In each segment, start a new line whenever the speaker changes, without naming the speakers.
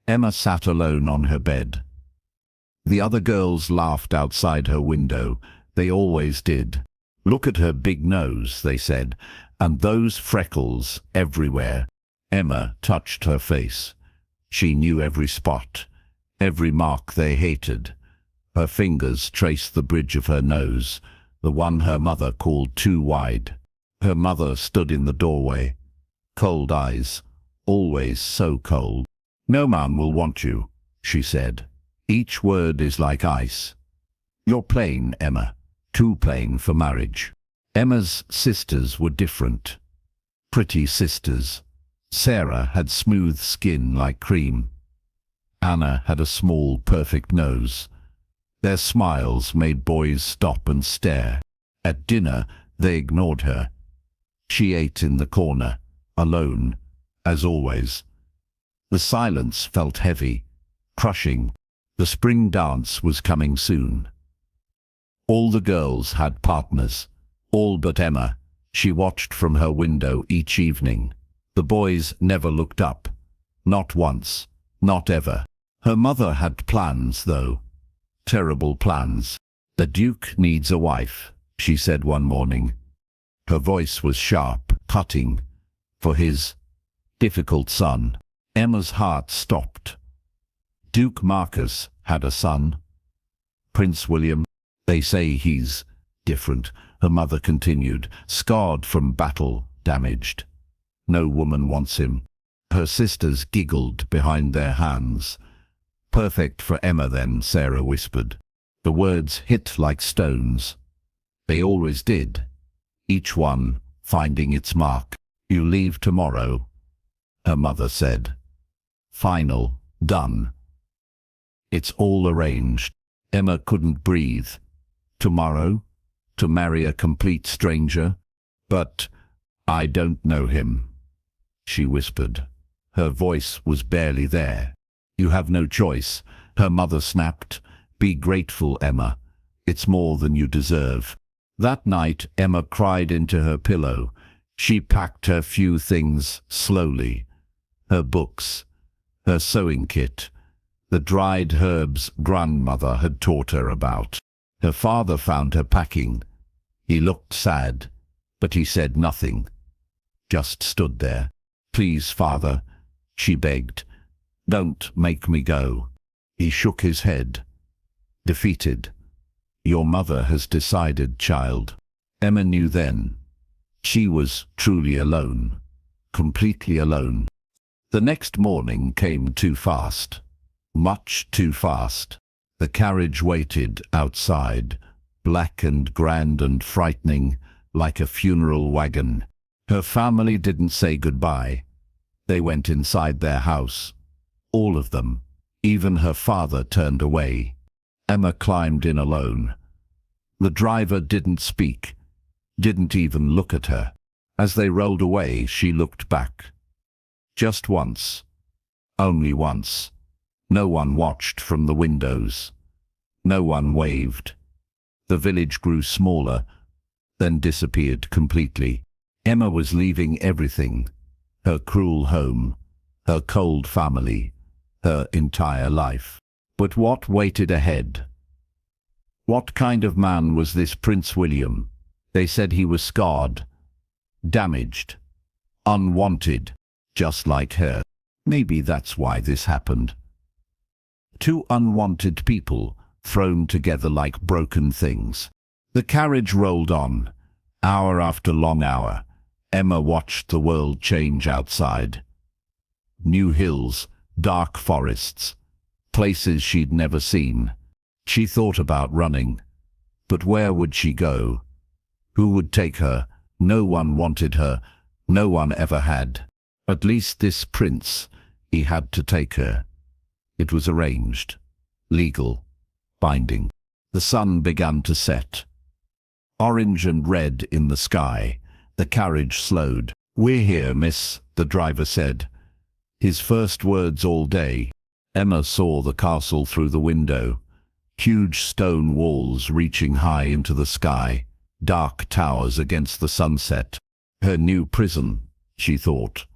Emma sat alone on her bed. The other girls laughed outside her window. They always did. "Look at her big nose," they said, "and those freckles everywhere." Emma touched her face. She knew every spot, every mark they hated. Her fingers traced the bridge of her nose, the one her mother called too wide. Her mother stood in the doorway. Cold eyes, always so cold. "No man will want you," she said. "Each word is like ice. You're plain, Emma, too plain for marriage." Emma's sisters were different. Pretty sisters. Sarah had smooth skin like cream. Anna had a small, perfect nose. Their smiles made boys stop and stare. At dinner, they ignored her. She ate in the corner, alone, as always. The silence felt heavy, crushing. The spring dance was coming soon. All the girls had partners, all but Emma. She watched from her window each evening. The boys never looked up. Not once, not ever. Her mother had plans, though. Terrible plans. "The Duke needs a wife," she said one morning. Her voice was sharp, cutting, for his difficult son. Emma's heart stopped. Duke Marcus had a son. Prince William. "They say he's different," her mother continued, "scarred from battle, damaged. No woman wants him." Her sisters giggled behind their hands. "Perfect for Emma then," Sarah whispered. The words hit like stones. They always did, each one finding its mark. "You leave tomorrow," her mother said. Final, done. It's all arranged. Emma couldn't breathe. Tomorrow? To marry a complete stranger? "But I don't know him," she whispered. Her voice was barely there. "You have no choice," her mother snapped. "Be grateful, Emma. It's more than you deserve." That night, Emma cried into her pillow. She packed her few things slowly. Her books, her sewing kit, the dried herbs grandmother had taught her about. Her father found her packing. He looked sad, but he said nothing. Just stood there. "Please, father," she begged. "Don't make me go." He shook his head. Defeated. "Your mother has decided, child." Emma knew then. She was truly alone. Completely alone. The next morning came too fast. Much too fast. The carriage waited outside, black and grand and frightening, like a funeral wagon. Her family didn't say goodbye. They went inside their house. All of them. Even her father turned away. Emma climbed in alone. The driver didn't speak, didn't even look at her. As they rolled away, she looked back. Just once. Only once. No one watched from the windows. No one waved. The village grew smaller, then disappeared completely. Emma was leaving everything. Her cruel home, her cold family, her entire life. But what waited ahead? What kind of man was this Prince William? They said he was scarred, damaged, unwanted, just like her. Maybe that's why this happened. Two unwanted people thrown together like broken things. The carriage rolled on, hour after long hour. Emma watched the world change outside. New hills, dark forests, places she'd never seen. She thought about running, but where would she go? Who would take her? No one wanted her, no one ever had. At least this prince, he had to take her. It was arranged, legal, binding. The sun began to set. Orange and red in the sky. The carriage slowed. "We're here, miss," the driver said. His first words all day. Emma saw the castle through the window. Huge stone walls reaching high into the sky. Dark towers against the sunset. Her new prison, she thought.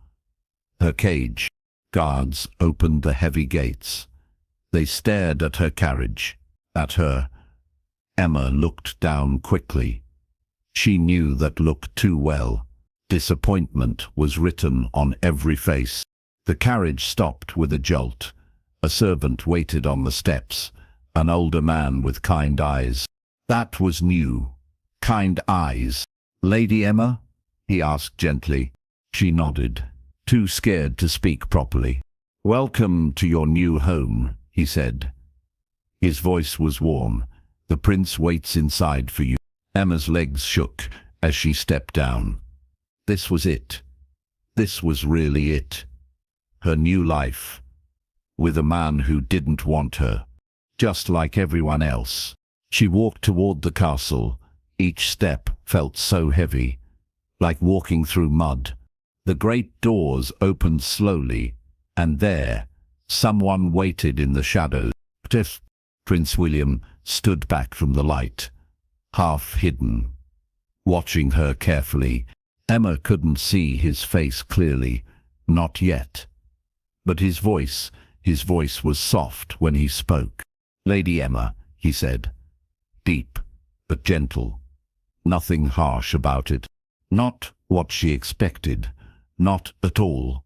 Her cage. Guards opened the heavy gates. They stared at her carriage, at her. Emma looked down quickly. She knew that look too well. Disappointment was written on every face. The carriage stopped with a jolt. A servant waited on the steps, an older man with kind eyes. That was new. Kind eyes. "Lady Emma?" he asked gently. She nodded, too scared to speak properly. "Welcome to your new home," he said. His voice was warm. "The prince waits inside for you." Emma's legs shook as she stepped down. This was it. This was really it. Her new life. With a man who didn't want her. Just like everyone else. She walked toward the castle. Each step felt so heavy. Like walking through mud. The great doors opened slowly. And there, someone waited in the shadows. Prince William stood back from the light, half hidden, watching her carefully. Emma couldn't see his face clearly, not yet. But his voice was soft when he spoke. "Lady Emma," he said, deep but gentle. Nothing harsh about it. Not what she expected. Not at all.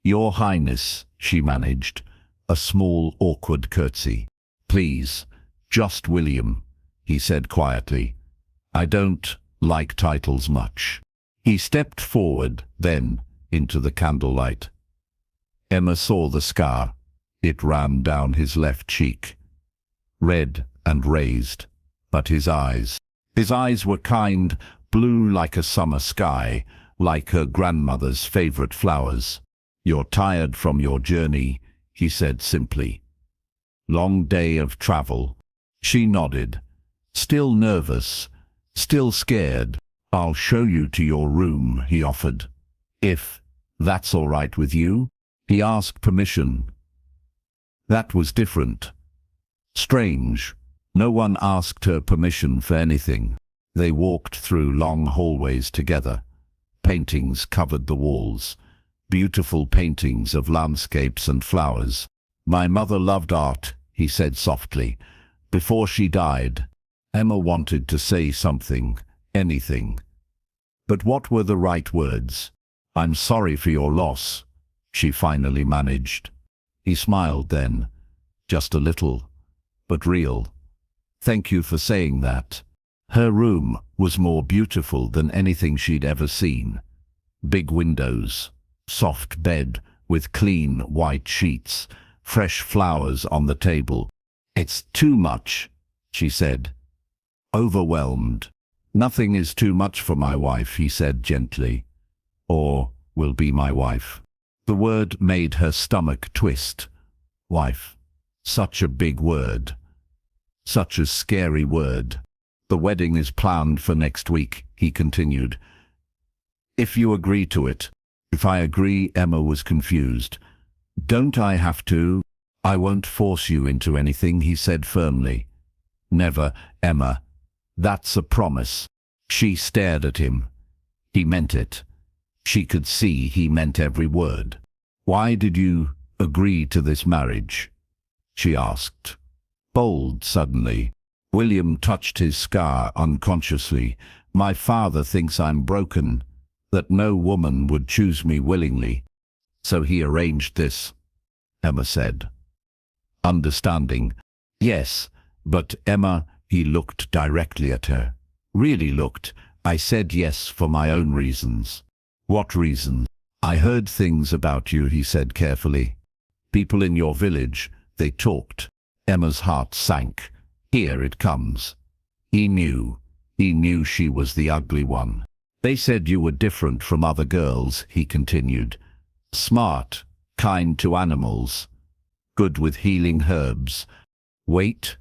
"Your Highness," she managed, a small awkward curtsy. "Please, just William," he said quietly. "I don't like titles much." He stepped forward, then, into the candlelight. Emma saw the scar. It ran down his left cheek. Red and raised, but his eyes were kind, blue like a summer sky, like her grandmother's favorite flowers. "You're tired from your journey," he said simply. "Long day of travel." She nodded, still nervous, still scared. "I'll show you to your room," he offered. "If that's all right with you?" He asked permission. That was different. Strange. No one asked her permission for anything. They walked through long hallways together. Paintings covered the walls. Beautiful paintings of landscapes and flowers. "My mother loved art," he said softly. "Before she died." Emma wanted to say something, anything. But what were the right words? "I'm sorry for your loss," she finally managed. He smiled then, just a little, but real. "Thank you for saying that." Her room was more beautiful than anything she'd ever seen. Big windows, soft bed with clean white sheets, fresh flowers on the table. "It's too much," she said. Overwhelmed. "Nothing is too much for my wife," he said gently. "Or will be my wife." The word made her stomach twist. Wife. Such a big word. Such a scary word. "The wedding is planned for next week," he continued. "If you agree to it." "If I agree," Emma was confused. "Don't I have to?" "I won't force you into anything," he said firmly. "Never, Emma. That's a promise." She stared at him. He meant it. She could see he meant every word. "Why did you agree to this marriage?" she asked. Bold suddenly. William touched his scar unconsciously. "My father thinks I'm broken, that no woman would choose me willingly. So he arranged this," Emma said. Understanding. "Yes, but Emma," he looked directly at her. Really looked. "I said yes for my own reasons." "What reasons?" "I heard things about you," he said carefully. "People in your village, they talked." Emma's heart sank. Here it comes. He knew she was the ugly one. "They said you were different from other girls," he continued. "Smart, kind to animals, good with healing herbs." "Wait.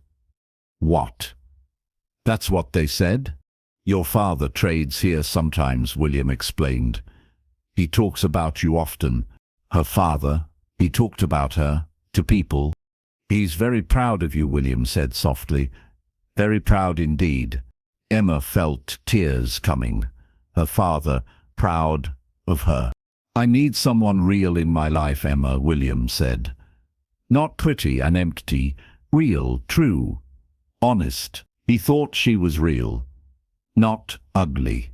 What?" "That's what they said." "Your father trades here sometimes," William explained. "He talks about you often." Her father? He talked about her, to people. "He's very proud of you," William said softly. "Very proud indeed." Emma felt tears coming. Her father, proud of her. I need someone real in my life, Emma, William said. Not pretty and empty, real, true, honest. He thought she was real. Not ugly.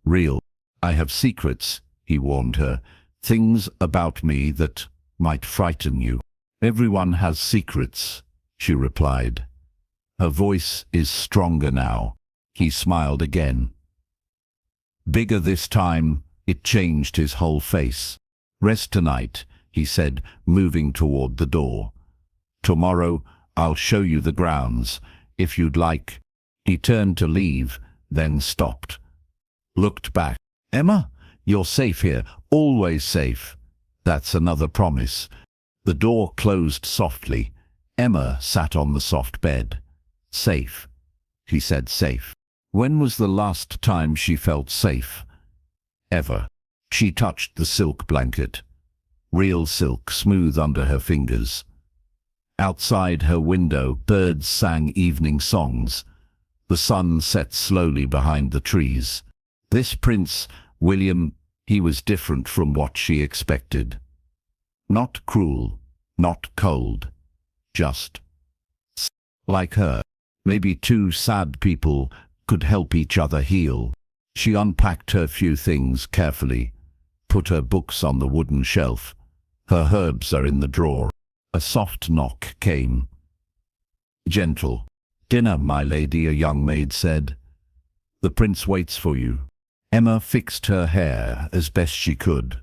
Real. I have secrets, he warned her. Things about me that might frighten you. Everyone has secrets, she replied. Her voice is stronger now. He smiled again. Bigger this time, it changed his whole face. Rest tonight, he said, moving toward the door. Tomorrow, I'll show you the grounds, if you'd like. He turned to leave, then stopped. Looked back. Emma, you're safe here, always safe. That's another promise. The door closed softly. Emma sat on the soft bed. Safe. He said safe. When was the last time she felt safe? Ever. She touched the silk blanket. Real silk, smooth under her fingers. Outside her window, birds sang evening songs. The sun set slowly behind the trees. This Prince William, he was different from what she expected. Not cruel, not cold, just like her. Maybe two sad people could help each other heal. She unpacked her few things carefully, put her books on the wooden shelf. Her herbs are in the drawer. A soft knock came. Gentle. Dinner, my lady, a young maid said. The prince waits for you. Emma fixed her hair as best she could,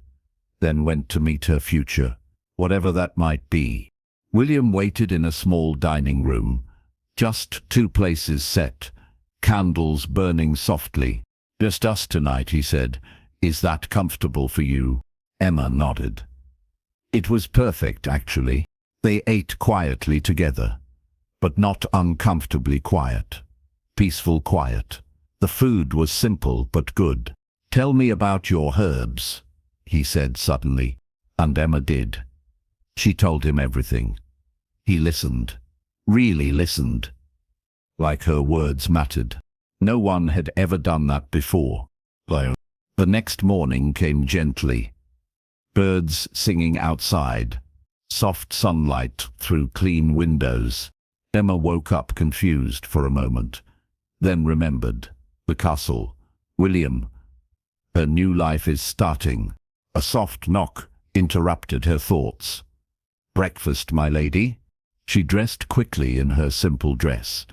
then went to meet her future, whatever that might be. William waited in a small dining room, just two places set, candles burning softly. Just us tonight, he said. Is that comfortable for you? Emma nodded. It was perfect, actually. They ate quietly together, but not uncomfortably quiet. Peaceful quiet. The food was simple but good. Tell me about your herbs, he said suddenly, and Emma did. She told him everything. He listened, really listened, like her words mattered. No one had ever done that before. The next morning came gently. Birds singing outside, soft sunlight through clean windows. Emma woke up confused for a moment, then remembered. The castle. William. Her new life is starting. A soft knock interrupted her thoughts. Breakfast, my lady? She dressed quickly in her simple dress.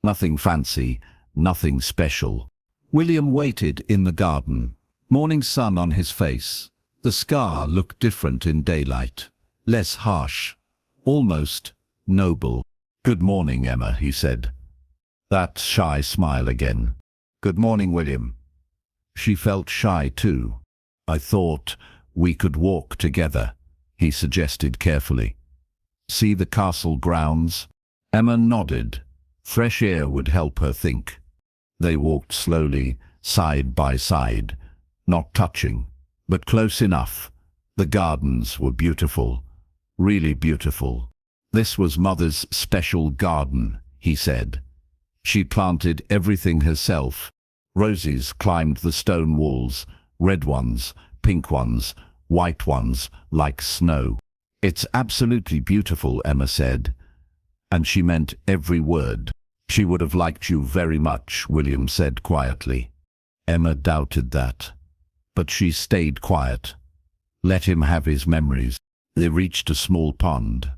Nothing fancy, nothing special. William waited in the garden, morning sun on his face. The scar looked different in daylight, less harsh, almost noble. Good morning, Emma, he said. That shy smile again. Good morning, William. She felt shy too. I thought we could walk together, he suggested carefully. See the castle grounds? Emma nodded. Fresh air would help her think. They walked slowly, side by side, not touching, but close enough. The gardens were beautiful, really beautiful. This was Mother's special garden, he said. She planted everything herself. Roses climbed the stone walls, red ones, pink ones, white ones, like snow. It's absolutely beautiful, Emma said, and she meant every word. She would have liked you very much, William said quietly. Emma doubted that, but she stayed quiet. Let him have his memories. They reached a small pond.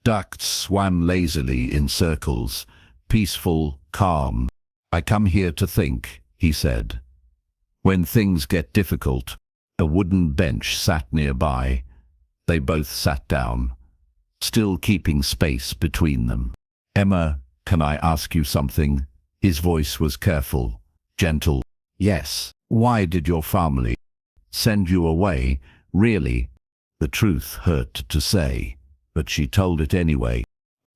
Ducks swam lazily in circles, peaceful, calm. I come here to think, he said. When things get difficult. A wooden bench sat nearby. They both sat down, still keeping space between them. Emma, can I ask you something? His voice was careful, gentle. Yes. Why did your family send you away, really? The truth hurt to say, but she told it anyway.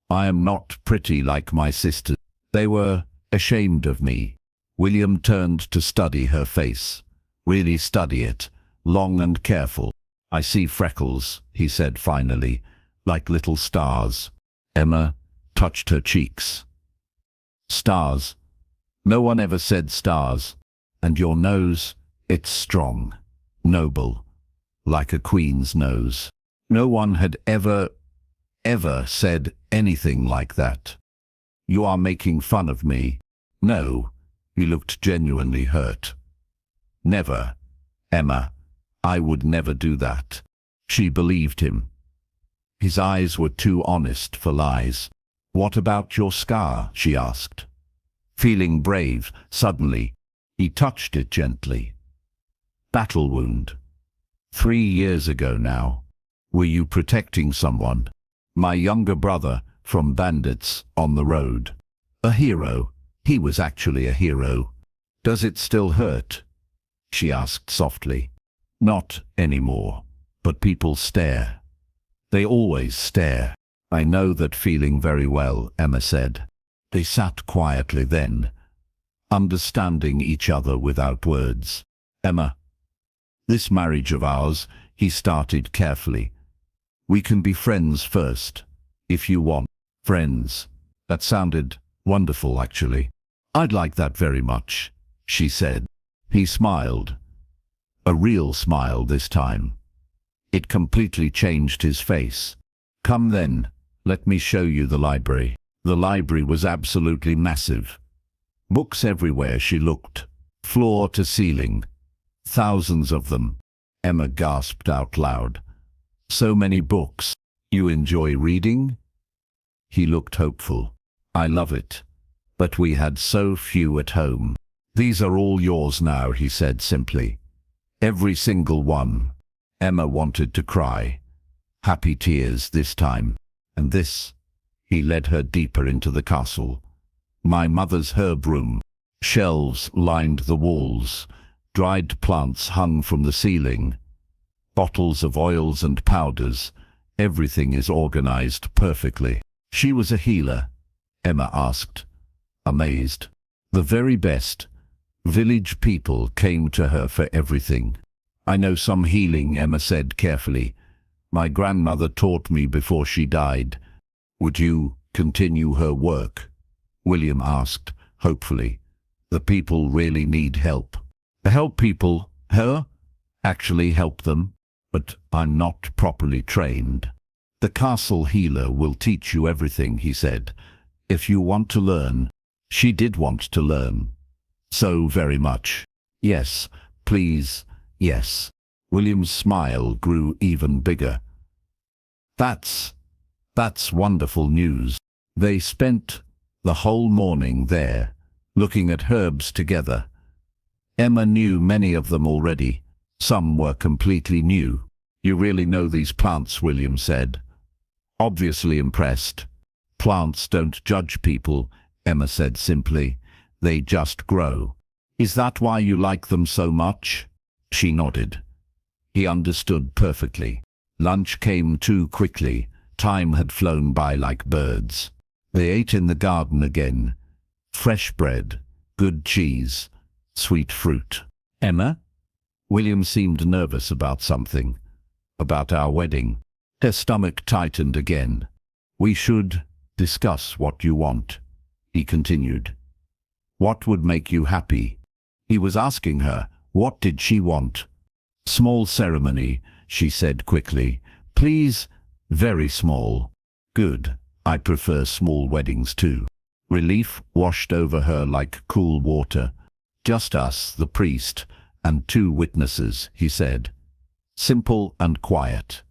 I am not pretty like my sisters. They were ashamed of me. William turned to study her face. Really study it, long and careful. I see freckles, he said finally, like little stars. Emma touched her cheeks. Stars. No one ever said stars. And your nose, it's strong, noble, like a queen's nose. No one had ever said anything like that. You are making fun of me. No, he looked genuinely hurt. Never, Emma. I would never do that. She believed him. His eyes were too honest for lies. What about your scar? She asked. Feeling brave, suddenly, he touched it gently. Battle wound. 3 years ago now. Were you protecting someone? My younger brother from bandits on the road. A hero. He was actually a hero. Does it still hurt? She asked softly. Not anymore. But people stare. They always stare. I know that feeling very well, Emma said. They sat quietly then, understanding each other without words. Emma, this marriage of ours, he started carefully. We can be friends first, if you want. Friends. That sounded wonderful, actually. I'd like that very much, she said. He smiled. A real smile this time. It completely changed his face. Come then, let me show you the library. The library was absolutely massive. Books everywhere she looked, floor to ceiling. Thousands of them. Emma gasped out loud. So many books. You enjoy reading? He looked hopeful. I love it. But we had so few at home. These are all yours now, he said simply. Every single one. Emma wanted to cry. Happy tears this time. And this. He led her deeper into the castle. My mother's herb room. Shelves lined the walls. Dried plants hung from the ceiling. Bottles of oils and powders. Everything is organized perfectly. She was a healer? Emma asked, amazed. The very best. Village people came to her for everything. I know some healing, Emma said carefully. My grandmother taught me before she died. Would you continue her work? William asked, hopefully. The people really need help. Help people? Her? Actually help them? But I'm not properly trained. The castle healer will teach you everything, he said. If you want to learn. She did want to learn. So very much. Yes, please, yes. William's smile grew even bigger. That's wonderful news. They spent the whole morning there, looking at herbs together. Emma knew many of them already. Some were completely new. You really know these plants, William said. Obviously impressed. Plants don't judge people, Emma said simply. They just grow. Is that why you like them so much? She nodded. He understood perfectly. Lunch came too quickly. Time had flown by like birds. They ate in the garden again. Fresh bread, good cheese, sweet fruit. Emma? William seemed nervous about something. About our wedding. Her stomach tightened again. We should discuss what you want, he continued. What would make you happy? He was asking her, what did she want? Small ceremony, she said quickly. Please, very small. Good, I prefer small weddings too. Relief washed over her like cool water. Just us, the priest, and 2 witnesses, he said. Simple and quiet.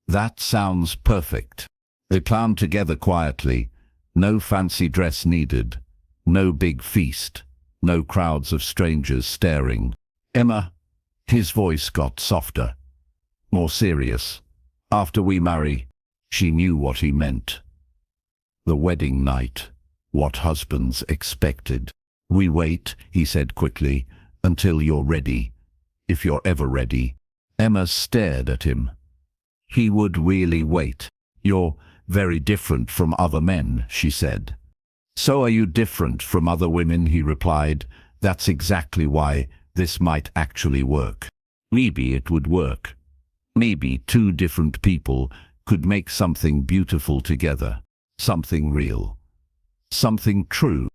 That sounds perfect. They planned together quietly. No fancy dress needed. No big feast. No crowds of strangers staring. Emma, his voice got softer. More serious. After we marry, she knew what he meant. The wedding night. What husbands expected. We wait, he said quickly, until you're ready. If you're ever ready. Emma stared at him. He would really wait. You're very different from other men, she said. So are you different from other women, he replied. That's exactly why this might actually work. Maybe it would work. Maybe 2 different people could make something beautiful together. Something real. Something true.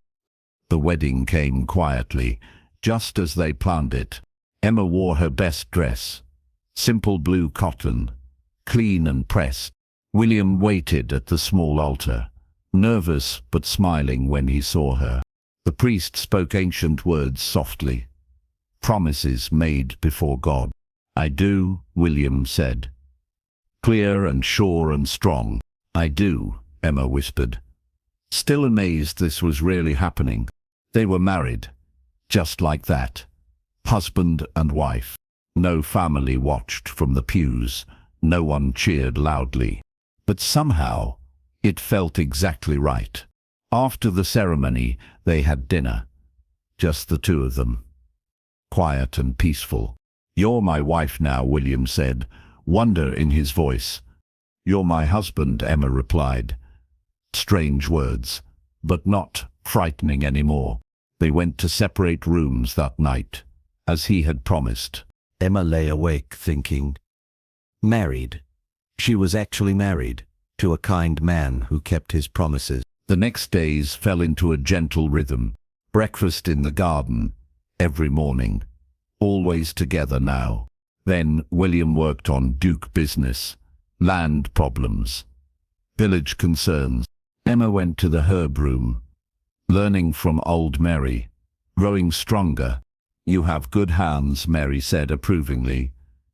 The wedding came quietly, just as they planned it. Emma wore her best dress. simple blue cotton, clean and pressed. William waited at the small altar, nervous but smiling when he saw her. The priest spoke ancient words softly, promises made before God. "I do," William said. Clear and sure and strong. "I do," Emma whispered, still amazed this was really happening. They were married, just like that. Husband and wife. No family watched from the pews. No one cheered loudly. But somehow, it felt exactly right. After the ceremony, they had dinner. Just the two of them. Quiet and peaceful. "You're my wife now," William said, wonder in his voice. "You're my husband," Emma replied. Strange words, but not frightening anymore. They went to separate rooms that night, as he had promised.
Emma lay awake thinking. Married. She was actually married to a kind man who kept his promises.
The next days fell into a gentle rhythm. Breakfast in the garden, every morning. Always together now. Then William worked on Duke business, land problems, village concerns. Emma went to the herb room, learning from old Mary, growing stronger. "You have good hands," Mary said approvingly.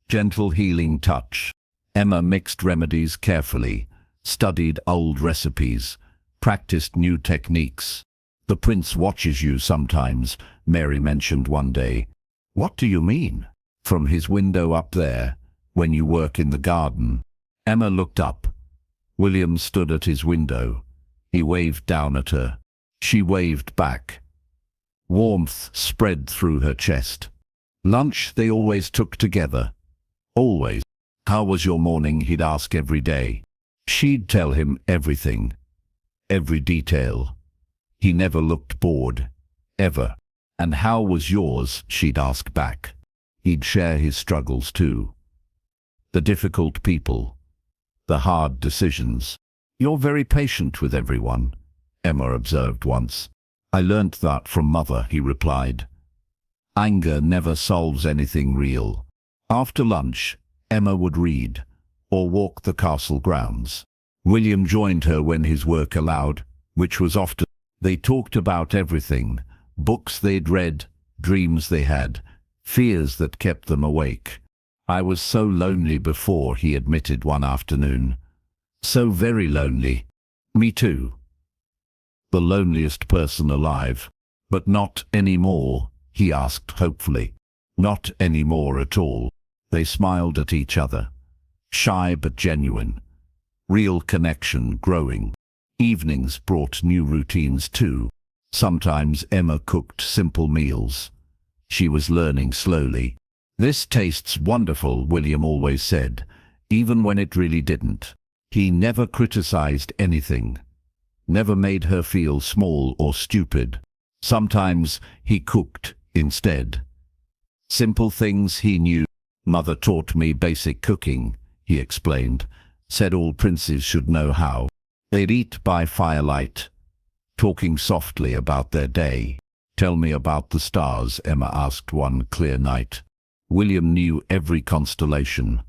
Gentle healing touch. Emma mixed remedies carefully, studied old recipes, practiced new techniques. "The prince watches you sometimes," Mary mentioned one day. "What do you mean?" "From his window up there, when you work in the garden." Emma looked up. William stood at his window. He waved down at her. She waved back. Warmth spread through her chest. Lunch they always took together. Always. "How was your morning?" he'd ask every day. She'd tell him everything. Every detail. He never looked bored. Ever. "And how was yours?" she'd ask back. He'd share his struggles too. The difficult people. The hard decisions. "You're very patient with everyone," Emma observed once. "I learnt that from Mother," he replied. Anger never solves anything real. After lunch, Emma would read, or walk the castle grounds. William joined her when his work allowed, which was often. They talked about everything, books they'd read, dreams they had, fears that kept them awake. "I was so lonely before," he admitted one afternoon. "So very lonely." "Me too." "The loneliest person alive." "But not anymore," he asked hopefully. "Not anymore at all." They smiled at each other. Shy but genuine. Real connection growing. Evenings brought new routines too. Sometimes Emma cooked simple meals. She was learning slowly. "This tastes wonderful," William always said, even when it really didn't. He never criticized anything. Never made her feel small or stupid. Sometimes he cooked instead. Simple things he knew. "Mother taught me basic cooking," he explained. "Said all princes should know how." They'd eat by firelight, talking softly about their day. "Tell me about the stars," Emma asked one clear night. William knew every constellation.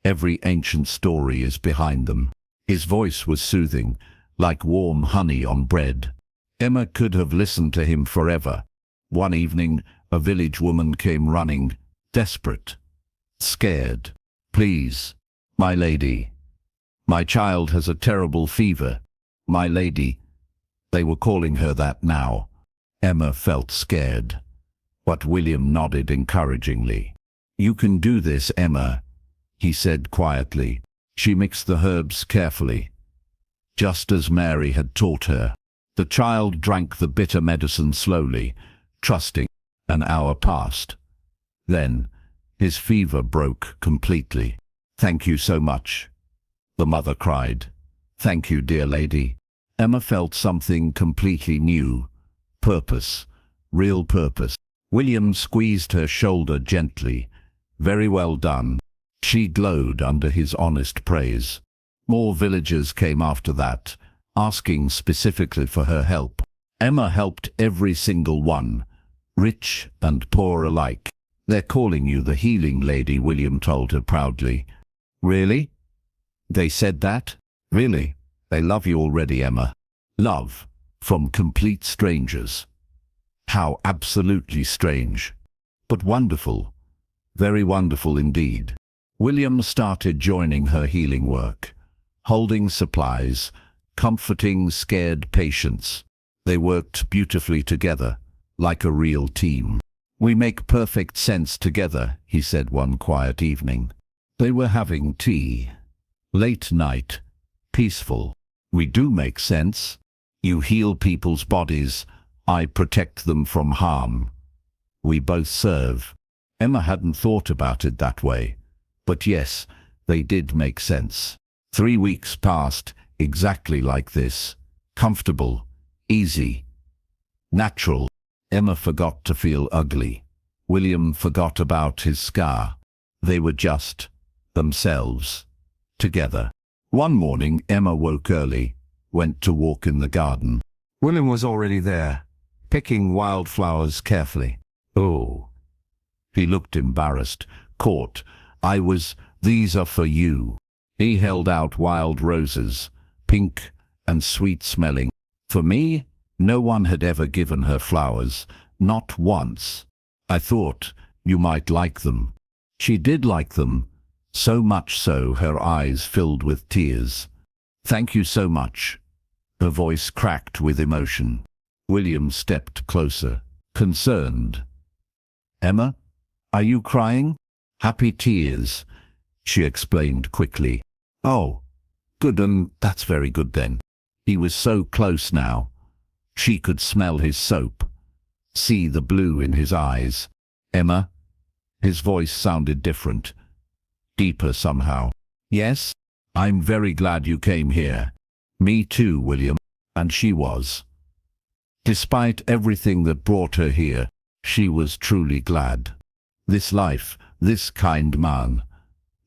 Every ancient story is behind them. His voice was soothing, like warm honey on bread. Emma could have listened to him forever. One evening, a village woman came running, desperate, scared. "Please, my lady. My child has a terrible fever. My lady." They were calling her that now. Emma felt scared. But William nodded encouragingly. "You can do this, Emma," he said quietly. She mixed the herbs carefully, just as Mary had taught her. The child drank the bitter medicine slowly, trusting. An hour passed. Then, his fever broke completely. "Thank you so much," the mother cried. "Thank you, dear lady." Emma felt something completely new. Purpose. Real purpose. William squeezed her shoulder gently. "Very well done." She glowed under his honest praise. More villagers came after that, asking specifically for her help. Emma helped every single one, rich and poor alike. They're calling you the healing lady, William told her proudly. Really? They said that? Really? They love you already, Emma. Love from complete strangers. How absolutely strange. But wonderful. Very wonderful indeed. William started joining her healing work, holding supplies, comforting scared patients. They worked beautifully together, like a real team. We make perfect sense together, he said one quiet evening. They were having tea. Late night. Peaceful. We do make sense. You heal people's bodies. I protect them from harm. We both serve. Emma hadn't thought about it that way. But yes, they did make sense. 3 weeks passed, exactly like this. Comfortable. Easy. Natural. Emma forgot to feel ugly. William forgot about his scar. They were just themselves. Together. One morning, Emma woke early, went to walk in the garden. William was already there, picking wildflowers carefully. Oh. He looked embarrassed, caught. These are for you. He held out wild roses, pink and sweet-smelling. For me, no one had ever given her flowers, not once. I thought you might like them. She did like them, so much so her eyes filled with tears. Thank you so much. Her voice cracked with emotion. William stepped closer, concerned. Emma, are you crying? Happy tears, she explained quickly. Oh, good, that's very good then. He was so close now. She could smell his soap, see the blue in his eyes. Emma? His voice sounded different, deeper somehow. Yes, I'm very glad you came here. Me too, William. And she was. Despite everything that brought her here, she was truly glad. This life, this kind man,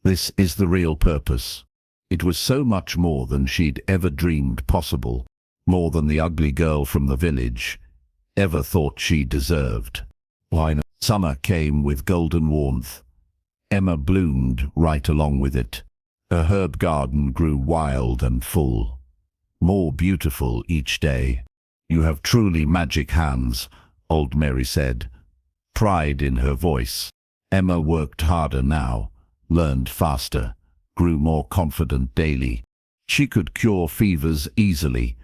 this is the real purpose. It was so much more than she'd ever dreamed possible, more than the ugly girl from the village ever thought she deserved. Why not? Summer came with golden warmth. Emma bloomed right along with it. Her herb garden grew wild and full, more beautiful each day. You have truly magic hands, old Mary said, pride in her voice. Emma worked harder now, learned faster, grew more confident daily. She could cure fevers easily,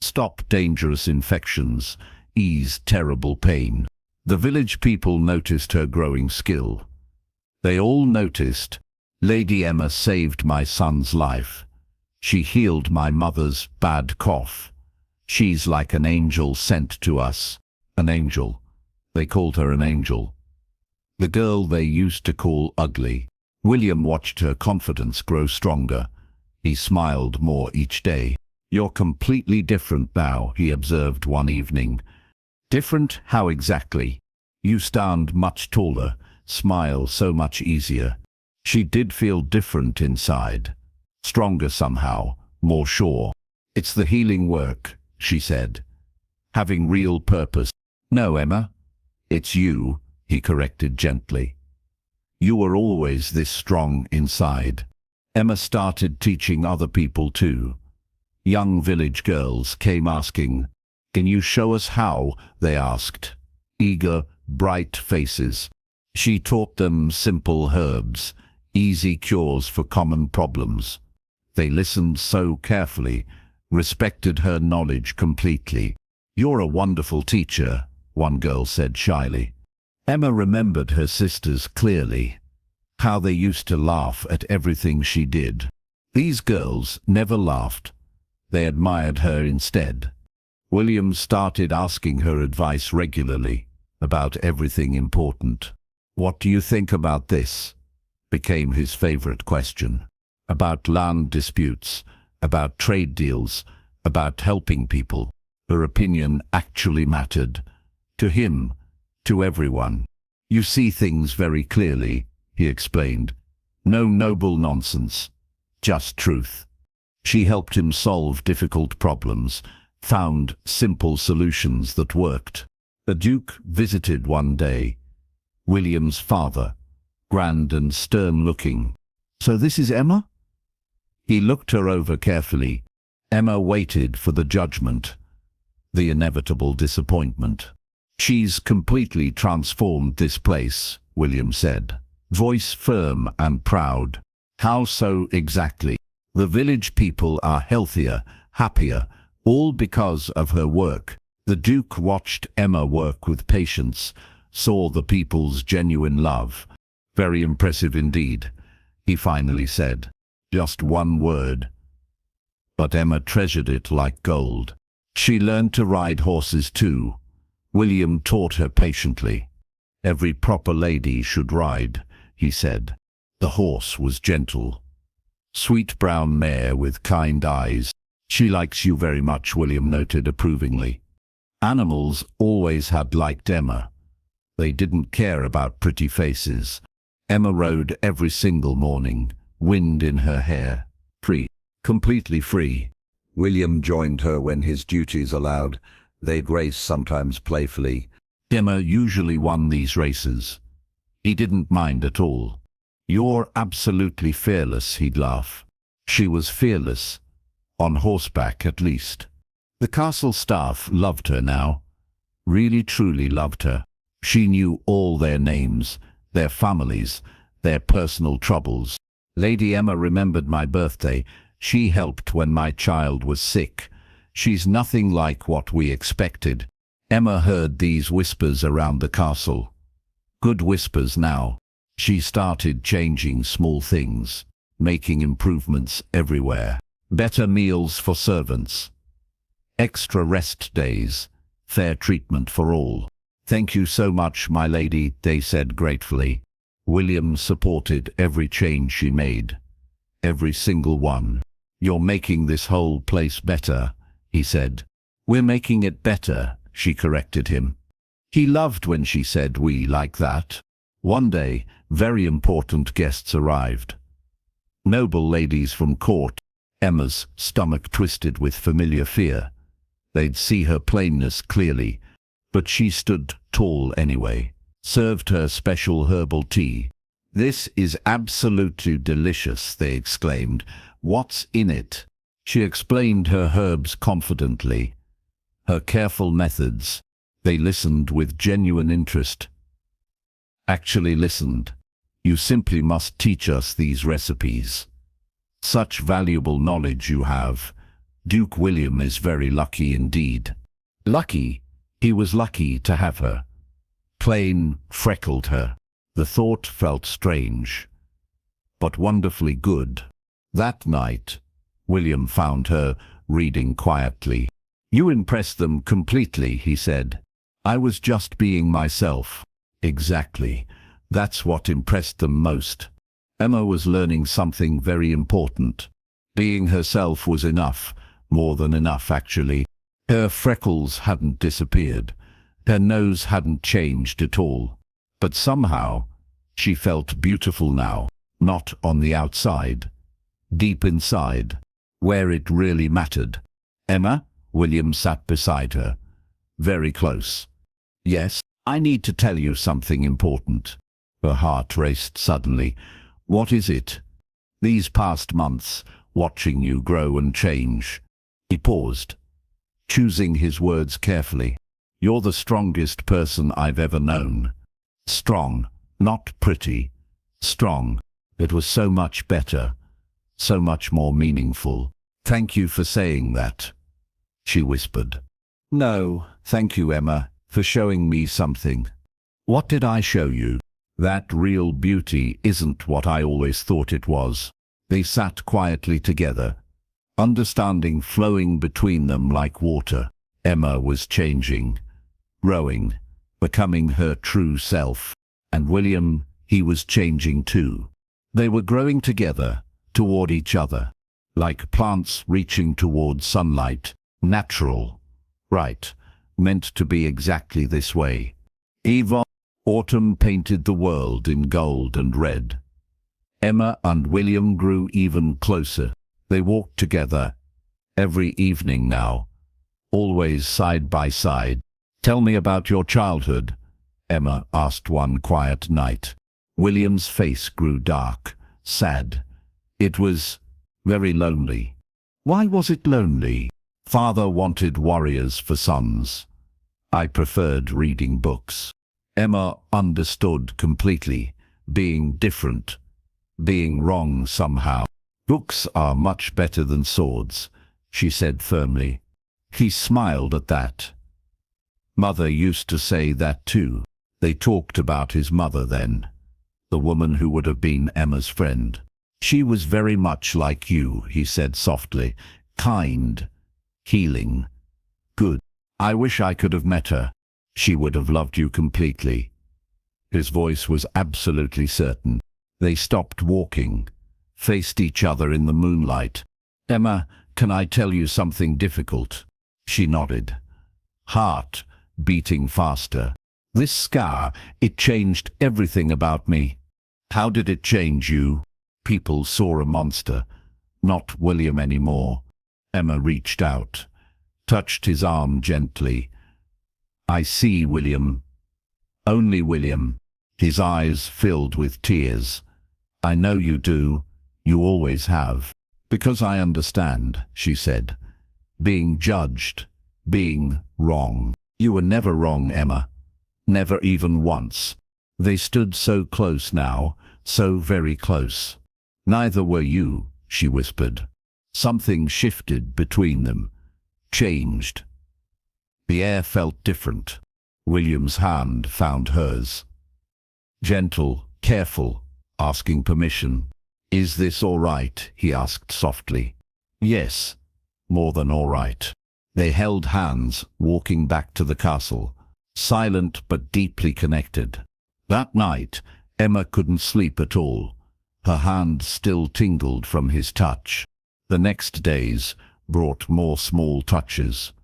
stop dangerous infections, ease terrible pain. The village people noticed her growing skill. They all noticed, Lady Emma saved my son's life. She healed my mother's bad cough. She's like an angel sent to us. An angel. They called her an angel. The girl they used to call ugly. William watched her confidence grow stronger. He smiled more each day. You're completely different now, he observed one evening. Different? How exactly? You stand much taller, smile so much easier. She did feel different inside. Stronger somehow, more sure. It's the healing work, she said. Having real purpose. No, Emma. It's you, he corrected gently. You were always this strong inside. Emma started teaching other people too. Young village girls came asking, "Can you show us how?" they asked. Eager, bright faces. She taught them simple herbs, easy cures for common problems. They listened so carefully, respected her knowledge completely. "You're a wonderful teacher," one girl said shyly. Emma remembered her sisters clearly, how they used to laugh at everything she did. These girls never laughed. They admired her instead. William started asking her advice regularly about everything important. "What do you think about this?" became his favorite question. About land disputes, about trade deals, about helping people. Her opinion actually mattered. To him, to everyone. "You see things very clearly," he explained. "No noble nonsense, just truth." She helped him solve difficult problems, found simple solutions that worked. The Duke visited one day. William's father, grand and stern-looking. "So this is Emma?" He looked her over carefully. Emma waited for the judgment, the inevitable disappointment. "She's completely transformed this place," William said, voice firm and proud. "How so exactly?" "The village people are healthier, happier, all because of her work." The Duke watched Emma work with patience, saw the people's genuine love. "Very impressive indeed," he finally said. Just one word. But Emma treasured it like gold. She learned to ride horses too. William taught her patiently. "Every proper lady should ride," he said. The horse was gentle. Sweet brown mare with kind eyes. "She likes you very much," William noted approvingly. Animals always had liked Emma. They didn't care about pretty faces. Emma rode every single morning, wind in her hair. Free. Completely free. William joined her when his duties allowed. They'd race sometimes playfully. Emma usually won these races. He didn't mind at all. "You're absolutely fearless," he'd laugh. She was fearless. On horseback, at least. The castle staff loved her now. Really, truly loved her. She knew all their names, their families, their personal troubles. "Lady Emma remembered my birthday. She helped when my child was sick. She's nothing like what we expected." Emma heard these whispers around the castle. Good whispers now. She started changing small things, making improvements everywhere. Better meals for servants. Extra rest days. Fair treatment for all. "Thank you so much, my lady," they said gratefully. William supported every change she made. Every single one. "You're making this whole place better," he said. "We're making it better," she corrected him. He loved when she said "we" like that. One day, very important guests arrived. Noble ladies from court. Emma's stomach twisted with familiar fear. They'd see her plainness clearly, but she stood tall anyway. Served her special herbal tea. "This is absolutely delicious," they exclaimed. "What's in it?" She explained her herbs confidently, her careful methods. They listened with genuine interest. Actually listened. "You simply must teach us these recipes. Such valuable knowledge you have. Duke William is very lucky indeed." Lucky? He was lucky to have her. Plain freckled her. The thought felt strange, but wonderfully good. That night, William found her reading quietly. "You impressed them completely," he said. "I was just being myself." Exactly. That's what impressed them most. Emma was learning something very important. Being herself was enough, more than enough actually. Her freckles hadn't disappeared. Her nose hadn't changed at all. But somehow, she felt beautiful now, not on the outside. Deep inside, where it really mattered. "Emma?" William sat beside her, very close. "Yes, I need to tell you something important." Her heart raced suddenly. "What is it?" "These past months, watching you grow and change." He paused, choosing his words carefully. "You're the strongest person I've ever known." Strong, not pretty. Strong. It was so much better, so much more meaningful. "Thank you for saying that," she whispered. "No, thank you, Emma, for showing me something." "What did I show you?" "That real beauty isn't what I always thought it was." They sat quietly together, understanding flowing between them like water. Emma was changing, growing, becoming her true self. And William, he was changing too. They were growing together, toward each other, like plants reaching toward sunlight, natural, right, meant to be exactly this way. Autumn painted the world in gold and red. Emma and William grew even closer. They walked together, every evening now, always side by side. "Tell me about your childhood," Emma asked one quiet night. William's face grew dark, sad. It was very lonely. Why was it lonely? Father wanted warriors for sons. I preferred reading books. Emma understood completely, being different, being wrong somehow. Books are much better than swords, she said firmly. He smiled at that. Mother used to say that too. They talked about his mother then, the woman who would have been Emma's friend. She was very much like you, he said softly, kind, healing, good. I wish I could have met her. She would have loved you completely. His voice was absolutely certain. They stopped walking, faced each other in the moonlight. Emma, can I tell you something difficult? She nodded, heart beating faster. This scar, it changed everything about me. How did it change you? People saw a monster, not William anymore. Emma reached out, touched his arm gently. I see William. Only William. His eyes filled with tears. I know you do. You always have. Because I understand, she said. Being judged, being wrong. You were never wrong, Emma. Never even once. They stood so close now, so very close. Neither were you, she whispered. Something shifted between them, changed. The air felt different. William's hand found hers. Gentle, careful, asking permission. Is this all right? He asked softly. Yes, more than all right. They held hands, walking back to the castle, silent but deeply connected. That night, Emma couldn't sleep at all. Her hand still tingled from his touch. The next days brought more small touches,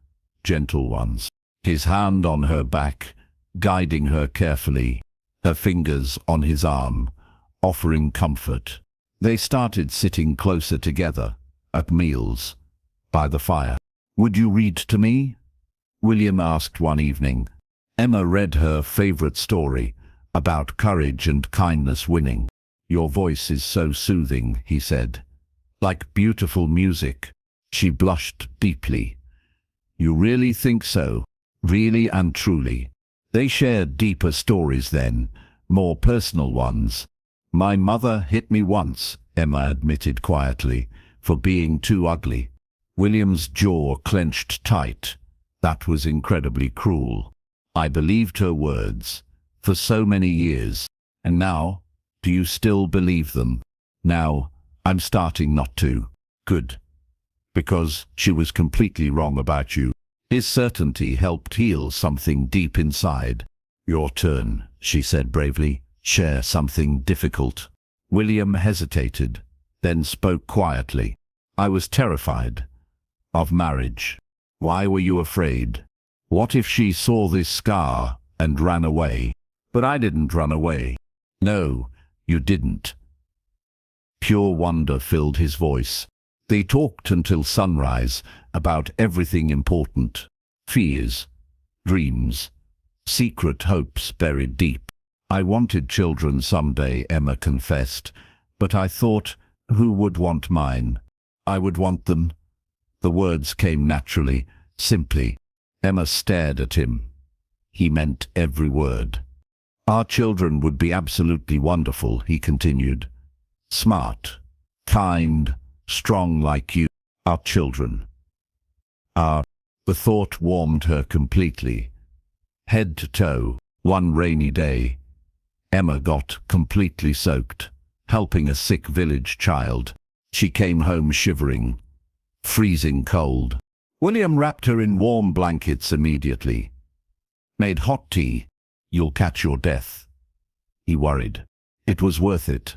gentle ones. His hand on her back, guiding her carefully, her fingers on his arm, offering comfort. They started sitting closer together, at meals, by the fire. Would you read to me? William asked one evening. Emma read her favorite story, about courage and kindness winning. Your voice is so soothing, he said. Like beautiful music. She blushed deeply. You really think so? Really and truly. They shared deeper stories then, more personal ones. My mother hit me once, Emma admitted quietly, for being too ugly. William's jaw clenched tight. That was incredibly cruel. I believed her words, for so many years. And now, do you still believe them? Now, I'm starting not to. Good. Because she was completely wrong about you. His certainty helped heal something deep inside. Your turn, she said bravely. Share something difficult. William hesitated, then spoke quietly. I was terrified. Of marriage. Why were you afraid? What if she saw this scar and ran away? But I didn't run away. No, you didn't. Pure wonder filled his voice. They talked until sunrise about everything important. Fears, dreams, secret hopes buried deep. I wanted children someday, Emma confessed, but I thought, who would want mine? I would want them. The words came naturally, simply. Emma stared at him. He meant every word. Our children would be absolutely wonderful, he continued. Smart, kind, strong like you. Our children. The thought warmed her completely. Head to toe, one rainy day, Emma got completely soaked, helping a sick village child. She came home shivering, freezing cold. William wrapped her in warm blankets immediately. Made hot tea. You'll catch your death. He worried. It was worth it.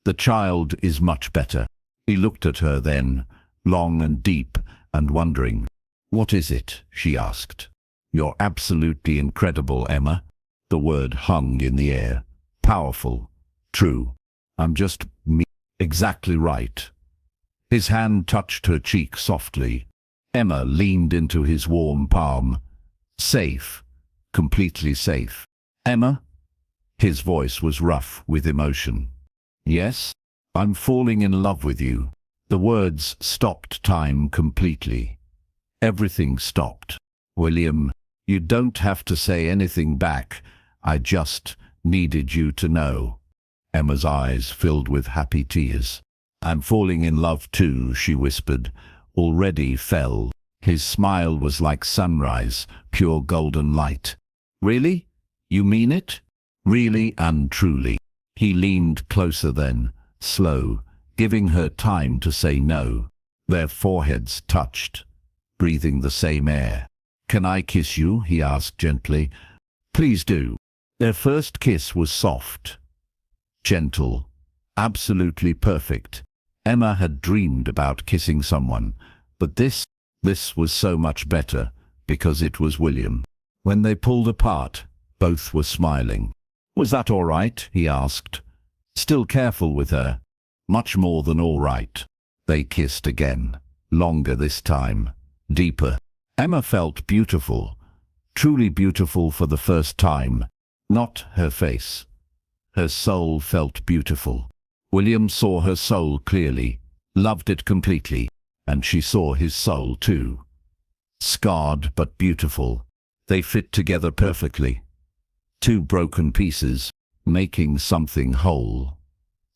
The child is much better. He looked at her then, long and deep, and wondering. What is it? She asked. You're absolutely incredible, Emma. The word hung in the air. Powerful. True. I'm just me. Exactly right. His hand touched her cheek softly. Emma leaned into his warm palm. Safe. Completely safe. Emma? His voice was rough with emotion. Yes, I'm falling in love with you. The words stopped time completely. Everything stopped. William, you don't have to say anything back. I just needed you to know. Emma's eyes filled with happy tears. I'm falling in love too, she whispered. Already fell. His smile was like sunrise, pure golden light. Really? You mean it? Really and truly. He leaned closer then, slow, giving her time to say no. Their foreheads touched, breathing the same air. Can I kiss you? He asked gently. Please do. Their first kiss was soft, gentle, absolutely perfect. Emma had dreamed about kissing someone, but this was so much better, because it was William. When they pulled apart, both were smiling. Was that all right? He asked, still careful with her. Much more than all right. They kissed again, longer this time, deeper. Emma felt beautiful, truly beautiful for the first time. Not her face. Her soul felt beautiful. William saw her soul clearly, loved it completely, and she saw his soul too. Scarred but beautiful, they fit together perfectly. Two broken pieces, making something whole.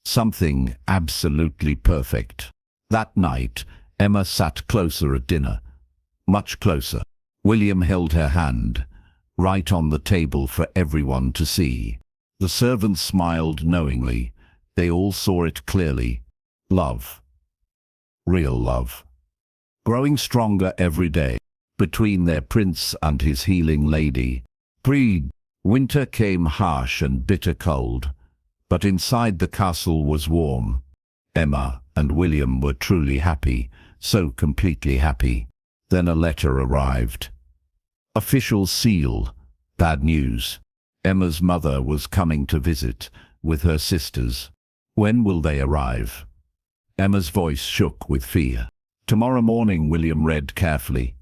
Something absolutely perfect. That night, Emma sat closer at dinner. Much closer. William held her hand, right on the table for everyone to see. The servants smiled knowingly. They all saw it clearly. Love. Real love. Growing stronger every day. Between their prince and his healing lady. Breed. Winter came harsh and bitter cold. But inside the castle was warm. Emma and William were truly happy, so completely happy. Then a letter arrived. Official seal. Bad news. Emma's mother was coming to visit, with her sisters. When will they arrive? Emma's voice shook with fear. Tomorrow morning, William read carefully.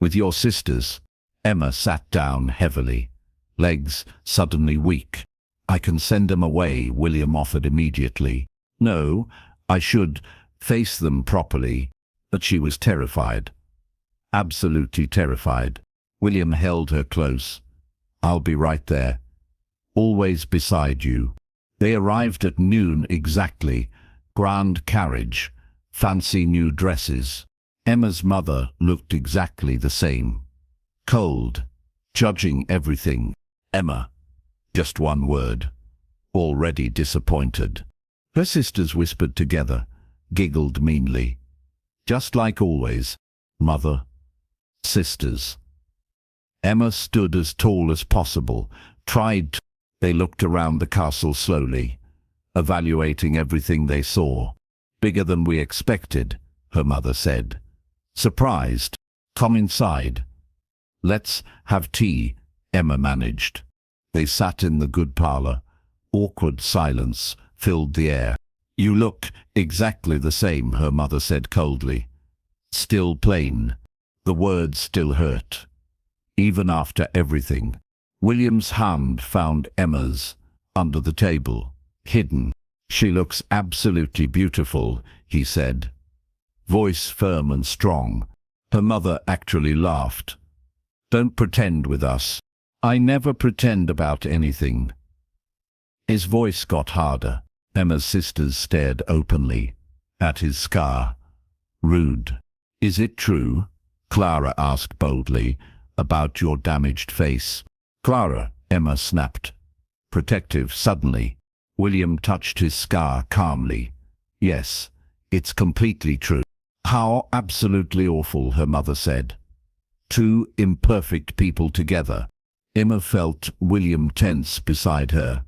With your sisters. Emma sat down heavily, legs suddenly weak. I can send them away, William offered immediately. No, I should face them properly. But she was terrified. Absolutely terrified. William held her close. I'll be right there. Always beside you. They arrived at noon exactly. Grand carriage. Fancy new dresses. Emma's mother looked exactly the same. Cold. Judging everything. Emma. Just one word. Already disappointed. Her sisters whispered together, giggled meanly. Just like always. Mother. Sisters. Emma stood as tall as possible, tried to. They looked around the castle slowly, evaluating everything they saw. Bigger than we expected, her mother said. Surprised. Come inside. Let's have tea, Emma managed. They sat in the good parlor. Awkward silence filled the air. You look exactly the same, her mother said coldly. Still plain. The words still hurt. Even after everything. William's hand found Emma's, under the table, hidden. She looks absolutely beautiful, he said. Voice firm and strong. Her mother actually laughed. Don't pretend with us. I never pretend about anything. His voice got harder. Emma's sisters stared openly at his scar. Rude. Is it true? Clara asked boldly, about your damaged face. Clara, Emma snapped. Protective suddenly. William touched his scar calmly. Yes, it's completely true. How absolutely awful, her mother said. Two imperfect people together. Emma felt William tense beside her,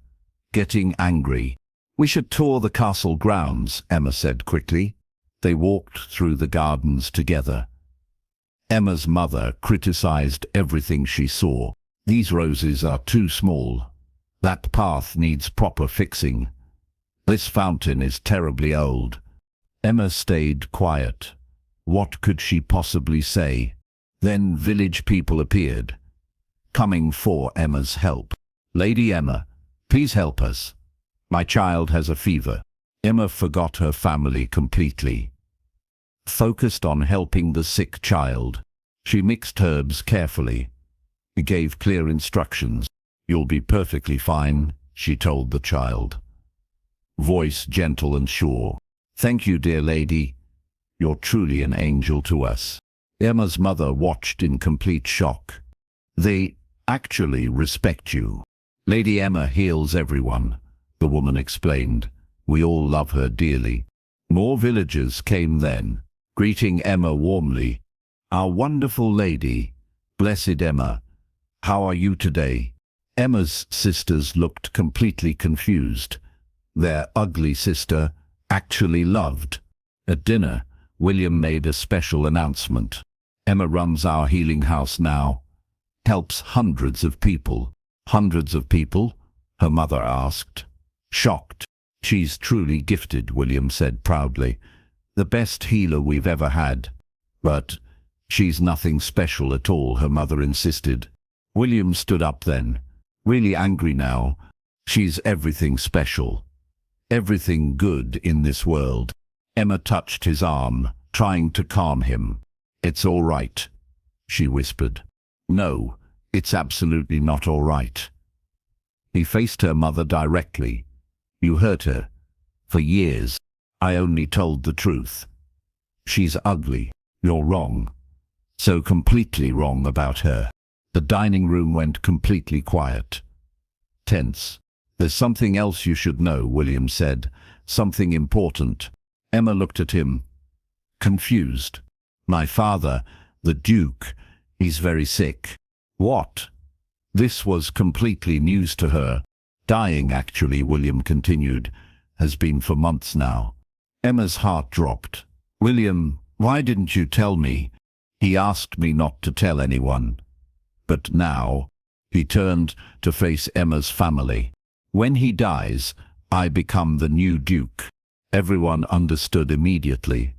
getting angry. We should tour the castle grounds, Emma said quickly. They walked through the gardens together. Emma's mother criticized everything she saw. These roses are too small. That path needs proper fixing. This fountain is terribly old. Emma stayed quiet. What could she possibly say? Then village people appeared, coming for Emma's help. Lady Emma, please help us. My child has a fever. Emma forgot her family completely. Focused on helping the sick child, she mixed herbs carefully. She gave clear instructions. You'll be perfectly fine, she told the child. Voice gentle and sure. Thank you, dear lady. You're truly an angel to us. Emma's mother watched in complete shock. They actually respect you. Lady Emma heals everyone, the woman explained. We all love her dearly. More villagers came then, greeting Emma warmly. Our wonderful lady, blessed Emma, how are you today? Emma's sisters looked completely confused. Their ugly sister actually loved. At dinner, William made a special announcement. Emma runs our healing house now. Helps hundreds of people. Hundreds of people? Her mother asked. Shocked. She's truly gifted, William said proudly. The best healer we've ever had. But she's nothing special at all, her mother insisted. William stood up then, really angry now. She's everything special. Everything good in this world. Emma touched his arm, trying to calm him. It's all right, she whispered. No, it's absolutely not all right. He faced her mother directly. You hurt her. For years, I only told the truth. She's ugly. You're wrong. So completely wrong about her. The dining room went completely quiet. Tense. There's something else you should know, William said. Something important. Emma looked at him, confused. My father, the Duke, he's very sick. What? This was completely news to her. Dying, actually, William continued, has been for months now. Emma's heart dropped. William, why didn't you tell me? He asked me not to tell anyone. But now, he turned to face Emma's family. When he dies, I become the new Duke. Everyone understood immediately.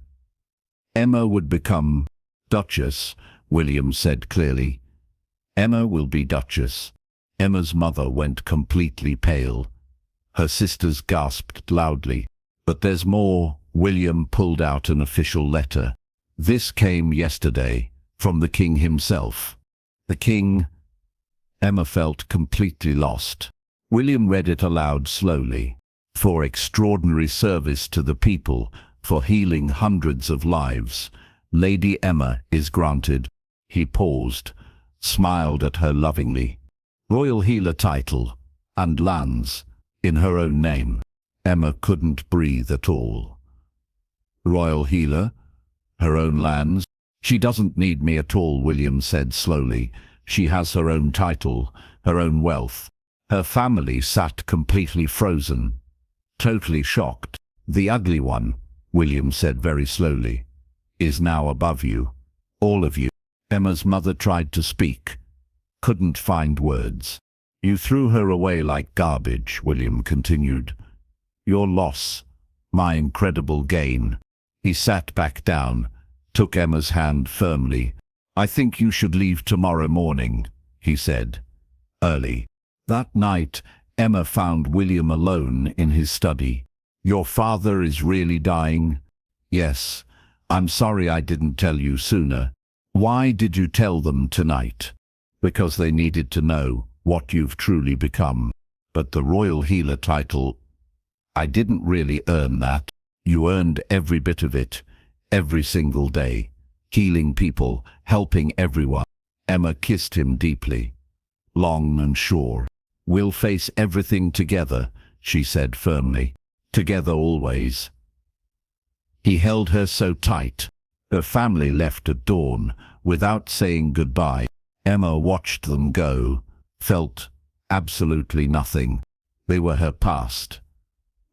Emma would become Duchess, William said clearly. Emma will be Duchess. Emma's mother went completely pale. Her sisters gasped loudly. But there's more. William pulled out an official letter. This came yesterday, from the king himself. The king. Emma felt completely lost. William read it aloud slowly. For extraordinary service to the people, for healing hundreds of lives, Lady Emma is granted. He paused, smiled at her lovingly. Royal healer title, and lands, in her own name. Emma couldn't breathe at all. Royal healer? Her own lands? She doesn't need me at all, William said slowly. She has her own title, her own wealth. Her family sat completely frozen, totally shocked. The ugly one, William said very slowly, is now above you. All of you. Emma's mother tried to speak, couldn't find words. You threw her away like garbage, William continued. Your loss, my incredible gain. He sat back down, took Emma's hand firmly. I think you should leave tomorrow morning, he said. Early. That night, Emma found William alone in his study. Your father is really dying? Yes. I'm sorry I didn't tell you sooner. Why did you tell them tonight? Because they needed to know what you've truly become. But the royal healer title, I didn't really earn that. You earned every bit of it, every single day. Healing people, helping everyone. Emma kissed him deeply, long and sure. We'll face everything together, she said firmly. Together always. He held her so tight. Her family left at dawn, without saying goodbye. Emma watched them go, felt absolutely nothing. They were her past.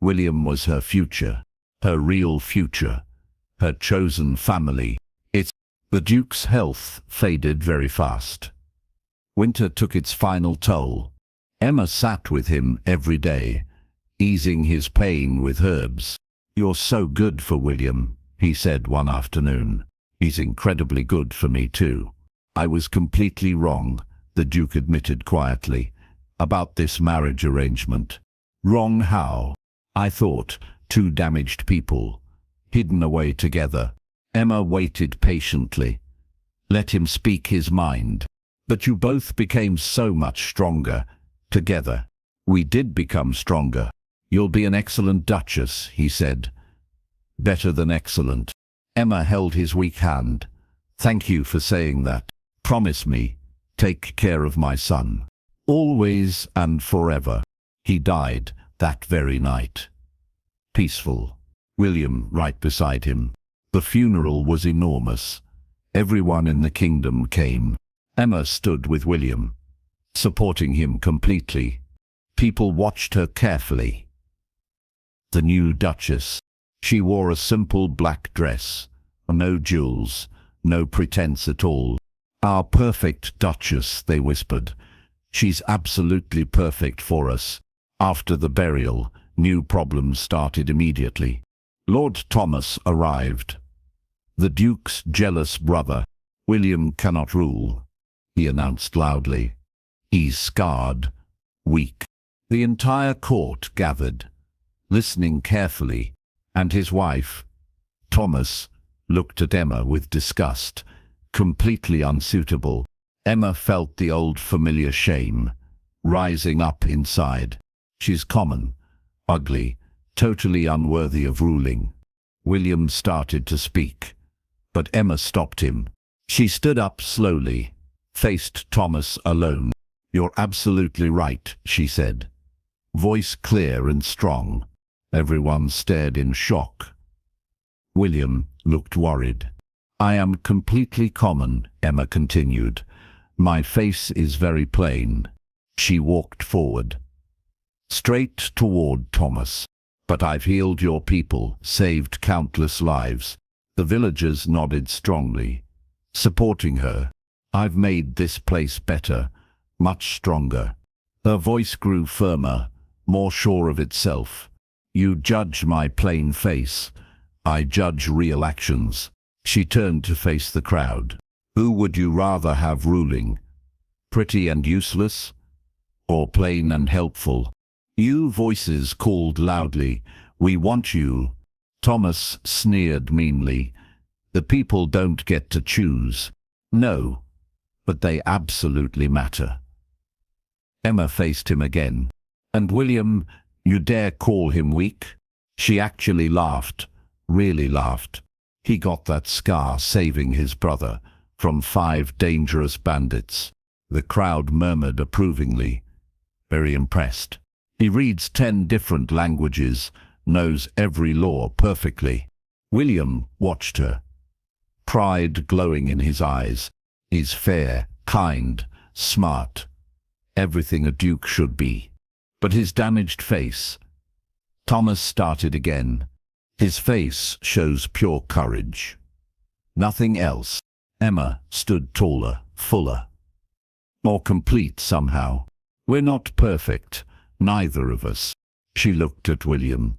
William was her future, her real future, her chosen family. The Duke's health faded very fast. Winter took its final toll. Emma sat with him every day, easing his pain with herbs. You're so good for William, he said one afternoon. He's incredibly good for me too. I was completely wrong, the Duke admitted quietly. about this marriage arrangement. Wrong how? I thought, two damaged people, hidden away together. Emma waited patiently. Let him speak his mind. But you both became so much stronger, together. We did become stronger. You'll be an excellent duchess, he said. Better than excellent. Emma held his weak hand. Thank you for saying that. Promise me, take care of my son. Always and forever. He died that very night. Peaceful. William right beside him. The funeral was enormous. Everyone in the kingdom came. Emma stood with William, supporting him completely. People watched her carefully. The new duchess. She wore a simple black dress, no jewels, no pretense at all. Our perfect duchess, they whispered. She's absolutely perfect for us. After the burial, new problems started immediately. Lord Thomas arrived. The Duke's jealous brother. William cannot rule, he announced loudly. He's scarred, weak. The entire court gathered, listening carefully, and his wife, Thomas, looked at Emma with disgust, completely unsuitable. Emma felt the old familiar shame, rising up inside. She's common, ugly, totally unworthy of ruling. William started to speak, but Emma stopped him. She stood up slowly, faced Thomas alone. You're absolutely right, she said. Voice clear and strong. Everyone stared in shock. William looked worried. I am completely common, Emma continued. My face is very plain. She walked forward, straight toward Thomas. But I've healed your people, saved countless lives. The villagers nodded strongly, supporting her. I've made this place better, much stronger. Her voice grew firmer, more sure of itself. You judge my plain face. I judge real actions. She turned to face the crowd. Who would you rather have ruling? Pretty and useless? Or plain and helpful? You voices called loudly. We want you. Thomas sneered meanly. The people don't get to choose. No, but they absolutely matter. Emma faced him again. And William, you dare call him weak? She actually laughed, really laughed. He got that scar saving his brother from 5 dangerous bandits. The crowd murmured approvingly, very impressed. He reads 10 different languages, knows every law perfectly. William watched her, pride glowing in his eyes. He's fair, kind, smart, everything a duke should be. But his damaged face. Thomas started again. His face shows pure courage. Nothing else. Emma stood taller, fuller, more complete somehow. We're not perfect, neither of us. She looked at William,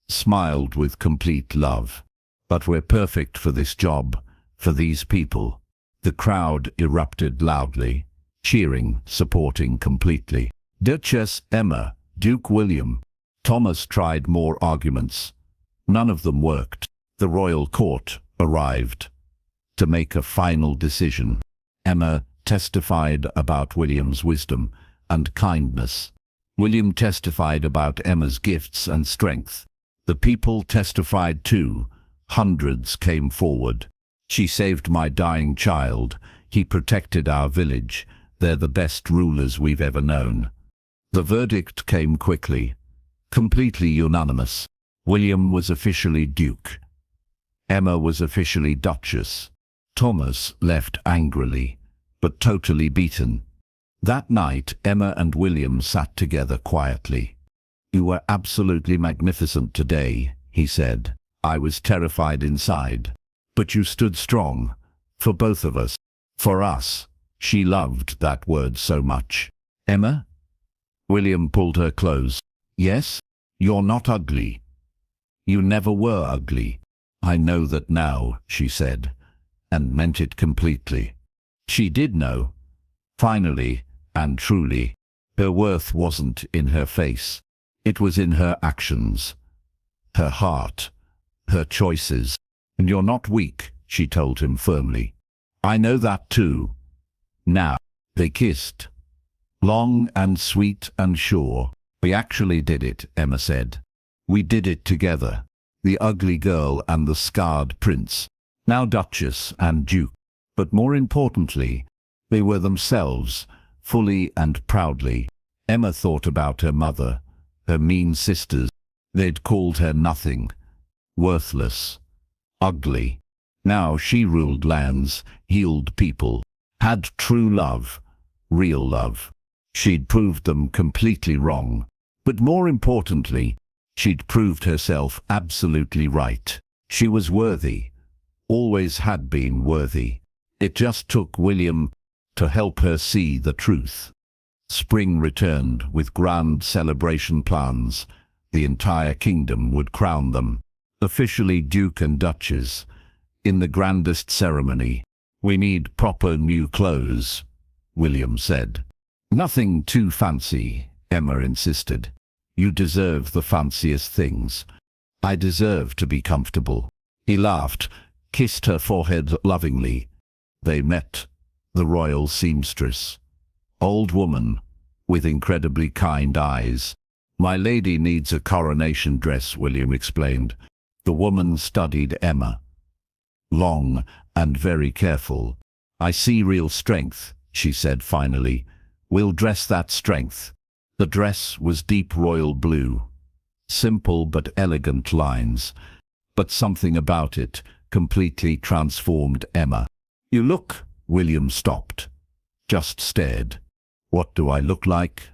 smiled with complete love. But we're perfect for this job, for these people. The crowd erupted loudly, cheering, supporting completely. Duchess Emma, Duke William. Thomas tried more arguments. None of them worked. The royal court arrived to make a final decision. Emma testified about William's wisdom and kindness. William testified about Emma's gifts and strength. The people testified too. Hundreds came forward. She saved my dying child. He protected our village. They're the best rulers we've ever known. The verdict came quickly, completely unanimous. William was officially Duke. Emma was officially Duchess. Thomas left angrily, but totally beaten. That night, Emma and William sat together quietly. You were absolutely magnificent today, he said. I was terrified inside. But you stood strong, for both of us. For us. She loved that word so much. Emma? William pulled her close. Yes? You're not ugly. You never were ugly. I know that now, she said, and meant it completely. She did know. Finally, and truly. Her worth wasn't in her face. It was in her actions, her heart, her choices. And you're not weak, she told him firmly. I know that too. Now, they kissed. Long and sweet and sure. We actually did it, Emma said. We did it together. The ugly girl and the scarred prince. Now Duchess and Duke. But more importantly, they were themselves, fully and proudly. Emma thought about her mother, her mean sisters. They'd called her nothing, worthless, ugly. Now she ruled lands, healed people, had true love, real love. She'd proved them completely wrong. But more importantly, she'd proved herself absolutely right. She was worthy, always had been worthy. It just took William to help her see the truth. Spring returned with grand celebration plans. The entire kingdom would crown them, officially Duke and Duchess, in the grandest ceremony. We need proper new clothes, William said. Nothing too fancy, Emma insisted. You deserve the fanciest things. I deserve to be comfortable. He laughed, kissed her forehead lovingly. They met, the royal seamstress. Old woman, with incredibly kind eyes. My lady needs a coronation dress, William explained. The woman studied Emma. Long and very careful. I see real strength, she said finally. We'll dress that strength. The dress was deep royal blue. Simple but elegant lines. But something about it completely transformed Emma. You look, William stopped. Just stared. What do I look like?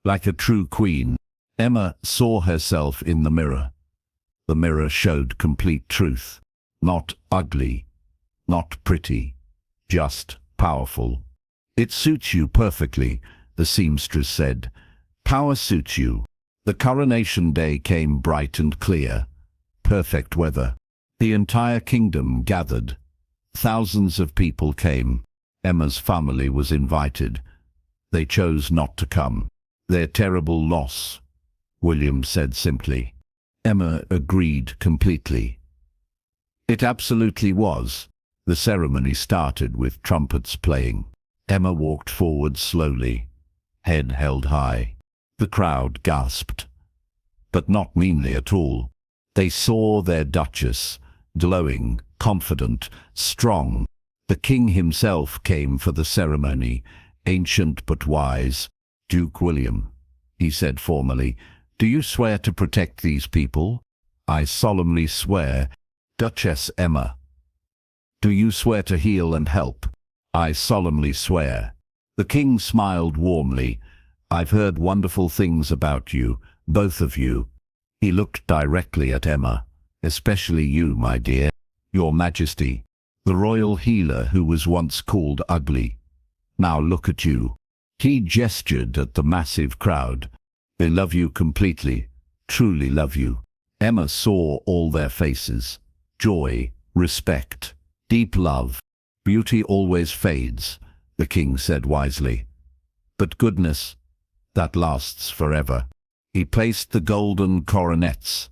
Like a true queen. Emma saw herself in the mirror. The mirror showed complete truth. Not ugly, not pretty, just powerful. It suits you perfectly, the seamstress said. Power suits you. The coronation day came bright and clear. Perfect weather. The entire kingdom gathered. Thousands of people came. Emma's family was invited. They chose not to come. Their terrible loss, William said simply. Emma agreed completely. It absolutely was. The ceremony started with trumpets playing. Emma walked forward slowly, head held high. The crowd gasped, but not meanly at all. They saw their Duchess, glowing, confident, strong. The king himself came for the ceremony, ancient but wise. Duke William, he said formally, do you swear to protect these people? I solemnly swear. Duchess Emma, do you swear to heal and help? I solemnly swear. The king smiled warmly. I've heard wonderful things about you, both of you. He looked directly at Emma. Especially you, my dear. Your Majesty. The royal healer who was once called ugly. Now look at you. He gestured at the massive crowd. They love you completely, truly love you. Emma saw all their faces. Joy, respect, deep love. Beauty always fades, the king said wisely. But goodness, that lasts forever. He placed the golden coronets,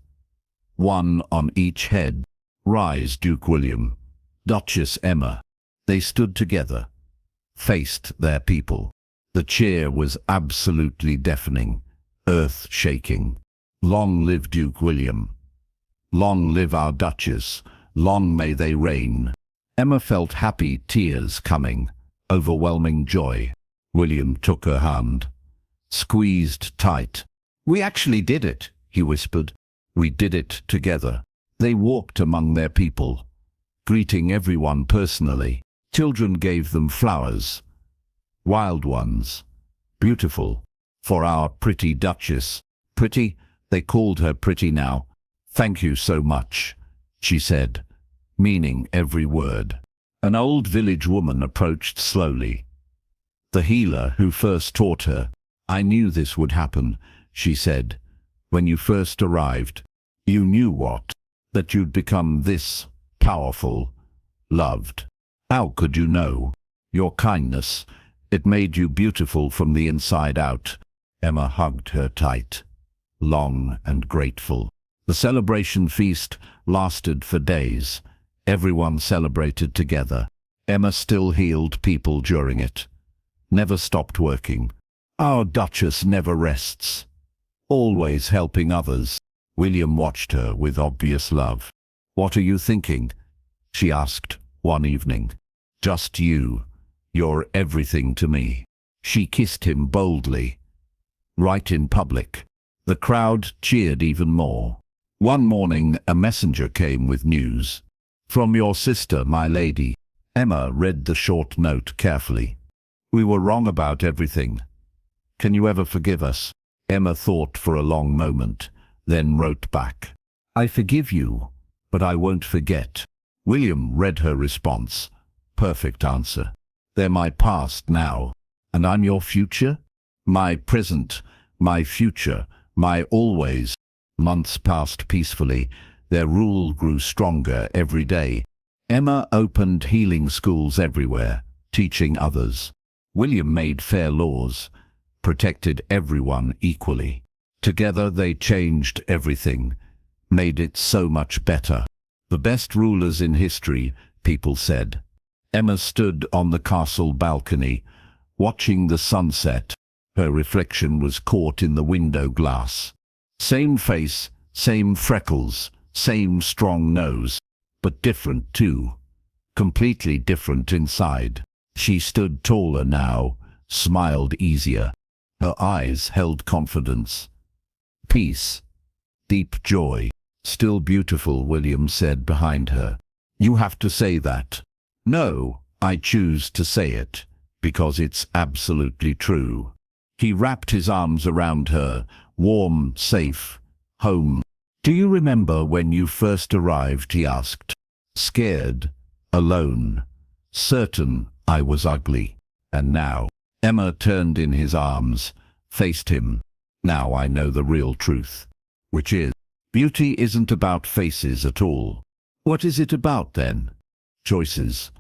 one on each head. Rise, Duke William, Duchess Emma. They stood together, faced their people. The cheer was absolutely deafening, earth-shaking. Long live Duke William. Long live our Duchess. Long may they reign. Emma felt happy tears coming, overwhelming joy. William took her hand, squeezed tight. We actually did it, he whispered. We did it together. They walked among their people, greeting everyone personally. Children gave them flowers, wild ones, beautiful, for our pretty Duchess. Pretty, they called her pretty now. Thank you so much, she said, meaning every word. An old village woman approached slowly. The healer who first taught her. I knew this would happen, she said. When you first arrived, you knew what? That you'd become this powerful, loved. How could you know? Your kindness, it made you beautiful from the inside out. Emma hugged her tight, long and grateful. The celebration feast lasted for days. Everyone celebrated together. Emma still healed people during it. Never stopped working. Our Duchess never rests. Always helping others. William watched her with obvious love. "What are you thinking?" she asked one evening. "Just you. You're everything to me." She kissed him boldly, right in public. The crowd cheered even more. One morning, a messenger came with news. "From your sister, my lady." Emma read the short note carefully. "We were wrong about everything. Can you ever forgive us?" Emma thought for a long moment, then wrote back, "I forgive you, but I won't forget." William read her response. Perfect answer. "They're my past now, and I'm your future? My present, my future, my always." Months passed peacefully. Their rule grew stronger every day. Emma opened healing schools everywhere, teaching others. William made fair laws, protected everyone equally. Together they changed everything, made it so much better. The best rulers in history, people said. Emma stood on the castle balcony, watching the sunset. Her reflection was caught in the window glass. Same face, same freckles, same strong nose, but different too. Completely different inside. She stood taller now, smiled easier. Her eyes held confidence. Peace. Deep joy. "Still beautiful," William said behind her. "You have to say that." "No, I choose to say it, because it's absolutely true." He wrapped his arms around her, warm, safe, home. "Do you remember when you first arrived?" he asked. "Scared, alone, certain I was ugly. And now?" Emma turned in his arms, faced him. "Now I know the real truth, which is, beauty isn't about faces at all. What is it about then? Choices,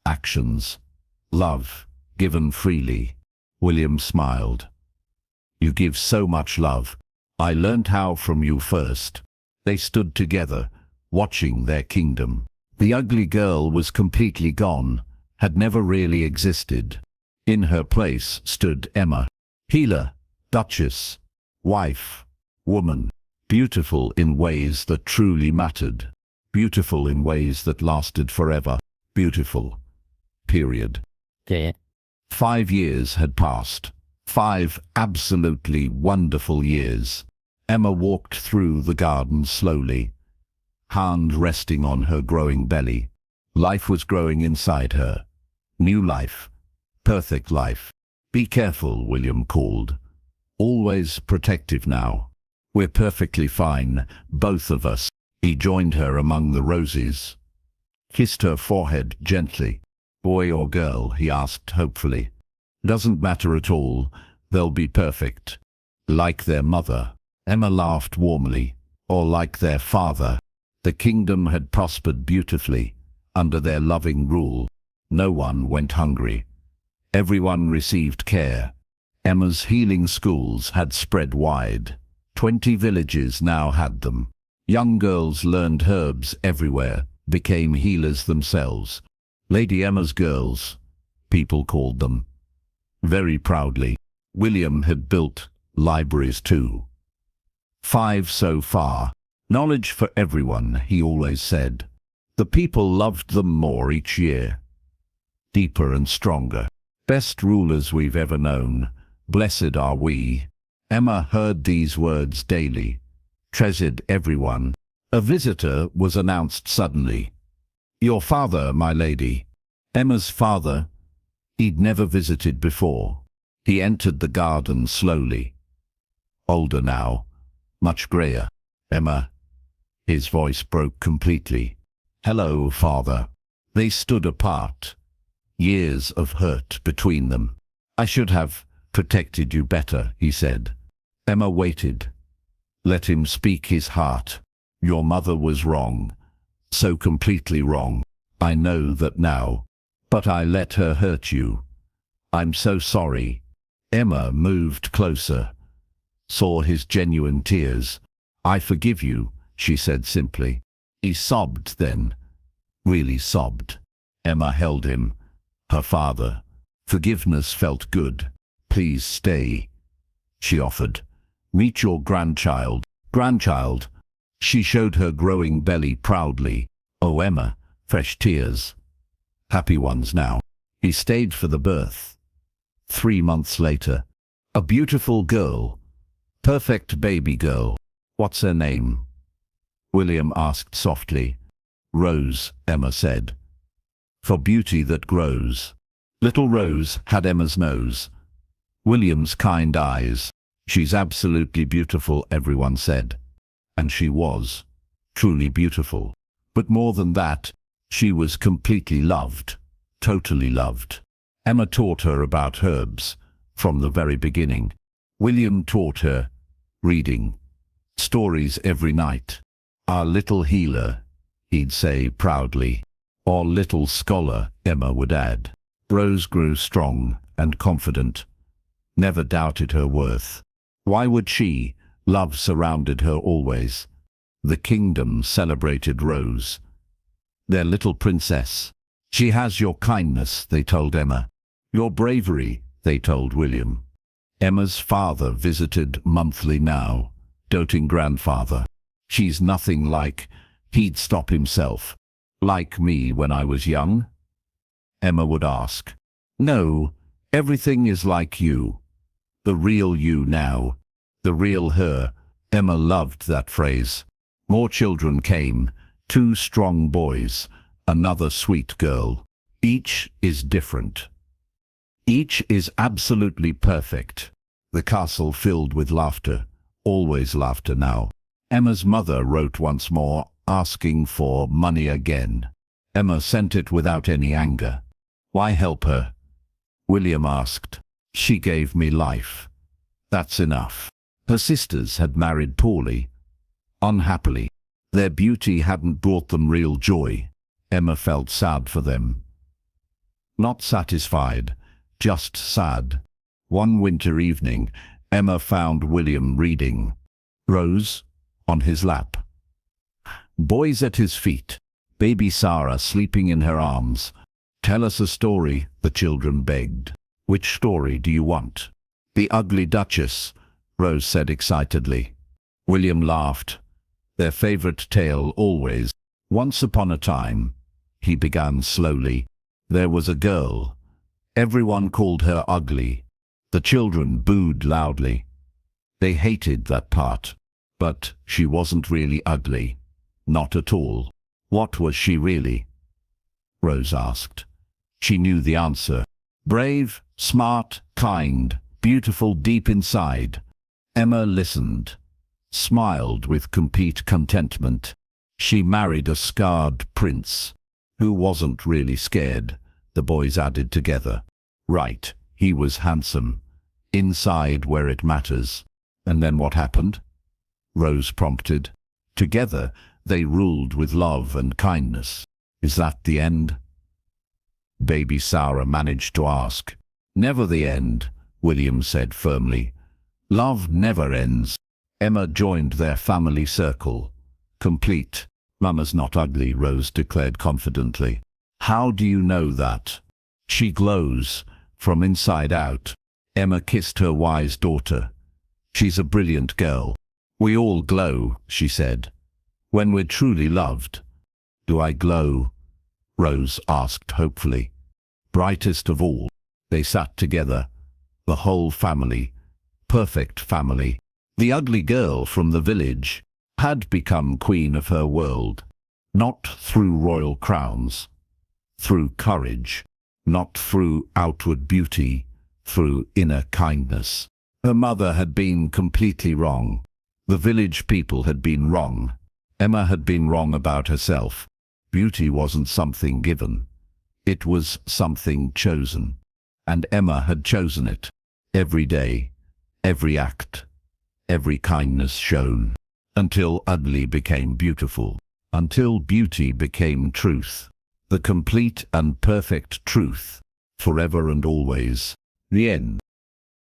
actions, love, given freely." William smiled. "You give so much love. I learned how from you first." They stood together, watching their kingdom. The ugly girl was completely gone, had never really existed. In her place stood Emma, healer, duchess, wife, woman, beautiful in ways that truly mattered, beautiful in ways that lasted forever, beautiful. Period.
Yeah.
5 years had passed. 5 absolutely wonderful years. Emma walked through the garden slowly, hand resting on her growing belly. Life was growing inside her. New life. Perfect life. "Be careful," William called. "Always protective now. We're perfectly fine, both of us." He joined her among the roses, kissed her forehead gently. "Boy or girl?" he asked hopefully. "Doesn't matter at all. They'll be perfect. Like their mother." Emma laughed warmly. "Or like their father." The kingdom had prospered beautifully under their loving rule. No one went hungry. Everyone received care. Emma's healing schools had spread wide. 20 villages now had them. Young girls learned herbs everywhere, became healers themselves. Lady Emma's girls, people called them. Very proudly. William had built libraries too. 5 so far. Knowledge for everyone, he always said. The people loved them more each year. Deeper and stronger. Best rulers we've ever known. Blessed are we. Emma heard these words daily. Treasured everyone. A visitor was announced suddenly. "Your father, my lady." Emma's father. He'd never visited before. He entered the garden slowly. Older now. Much grayer. "Emma." His voice broke completely. "Hello, father." They stood apart. Years of hurt between them. "I should have protected you better," he said. Emma waited. Let him speak his heart. "Your mother was wrong. So completely wrong. I know that now. But I let her hurt you. I'm so sorry." Emma moved closer, saw his genuine tears. "I forgive you," she said simply. He sobbed then, really sobbed. Emma held him. Her father. Forgiveness felt good. "Please stay," she offered. "Meet your grandchild." Grandchild. She showed her growing belly proudly. "Oh, Emma," fresh tears. "Happy ones now." He stayed for the birth. 3 months later. A beautiful girl. Perfect baby girl. "What's her name?" William asked softly. "Rose," Emma said. "For beauty that grows." Little Rose had Emma's nose. William's kind eyes. "She's absolutely beautiful," everyone said. And she was. Truly beautiful. But more than that, she was completely loved. Totally loved. Emma taught her about herbs from the very beginning. William taught her reading. Stories every night. "Our little healer," he'd say proudly. "Or little scholar," Emma would add. Rose grew strong and confident. Never doubted her worth. Why would she? Love surrounded her always. The kingdom celebrated Rose. Their little princess. "She has your kindness," they told Emma. "Your bravery," they told William. Emma's father visited monthly now, doting grandfather. "She's nothing like," he'd stop himself. "Like me when I was young?" Emma would ask. "No, everything is like you. The real you now. The real her." Emma loved that phrase. More children came. 2 strong boys. Another sweet girl. Each is different. Each is absolutely perfect. The castle filled with laughter. Always laughter now. Emma's mother wrote once more, asking for money again. Emma sent it without any anger. "Why help her?" William asked. "She gave me life. That's enough." Her sisters had married poorly, unhappily. Their beauty hadn't brought them real joy. Emma felt sad for them. Not satisfied, just sad. One winter evening, Emma found William reading. Rose on his lap. Boys at his feet. Baby Sarah sleeping in her arms. "Tell us a story," the children begged. "Which story do you want?" "The Ugly Duchess," Rose said excitedly. William laughed. Their favorite tale always. "Once upon a time," he began slowly, "there was a girl. Everyone called her ugly. The children booed loudly. They hated that part. But she wasn't really ugly. Not at all." "What was she really?" Rose asked. She knew the answer. "Brave, smart, kind, beautiful deep inside." Emma listened, smiled with complete contentment. She married a scarred prince, who wasn't really scared, the boys added together. "Right, he was handsome. Inside where it matters." "And then what happened?" Rose prompted. "Together, they ruled with love and kindness." "Is that the end?" Baby Sarah managed to ask. "Never the end," William said firmly. "Love never ends." Emma joined their family circle. Complete. "Mama's not ugly," Rose declared confidently. "How do you know that?" "She glows from inside out." Emma kissed her wise daughter. "She's a brilliant girl." "We all glow," she said, "when we're truly loved." "Do I glow?" Rose asked hopefully. "Brightest of all." They sat together, the whole family, perfect family. The ugly girl from the village had become queen of her world, not through royal crowns, through courage, not through outward beauty, through inner kindness. Her mother had been completely wrong. The village people had been wrong. Emma had been wrong about herself. Beauty wasn't something given. It was something chosen. And Emma had chosen it. Every day, every act, every kindness shown. Until ugly became beautiful. Until beauty became truth. The complete and perfect truth. Forever and always. The end.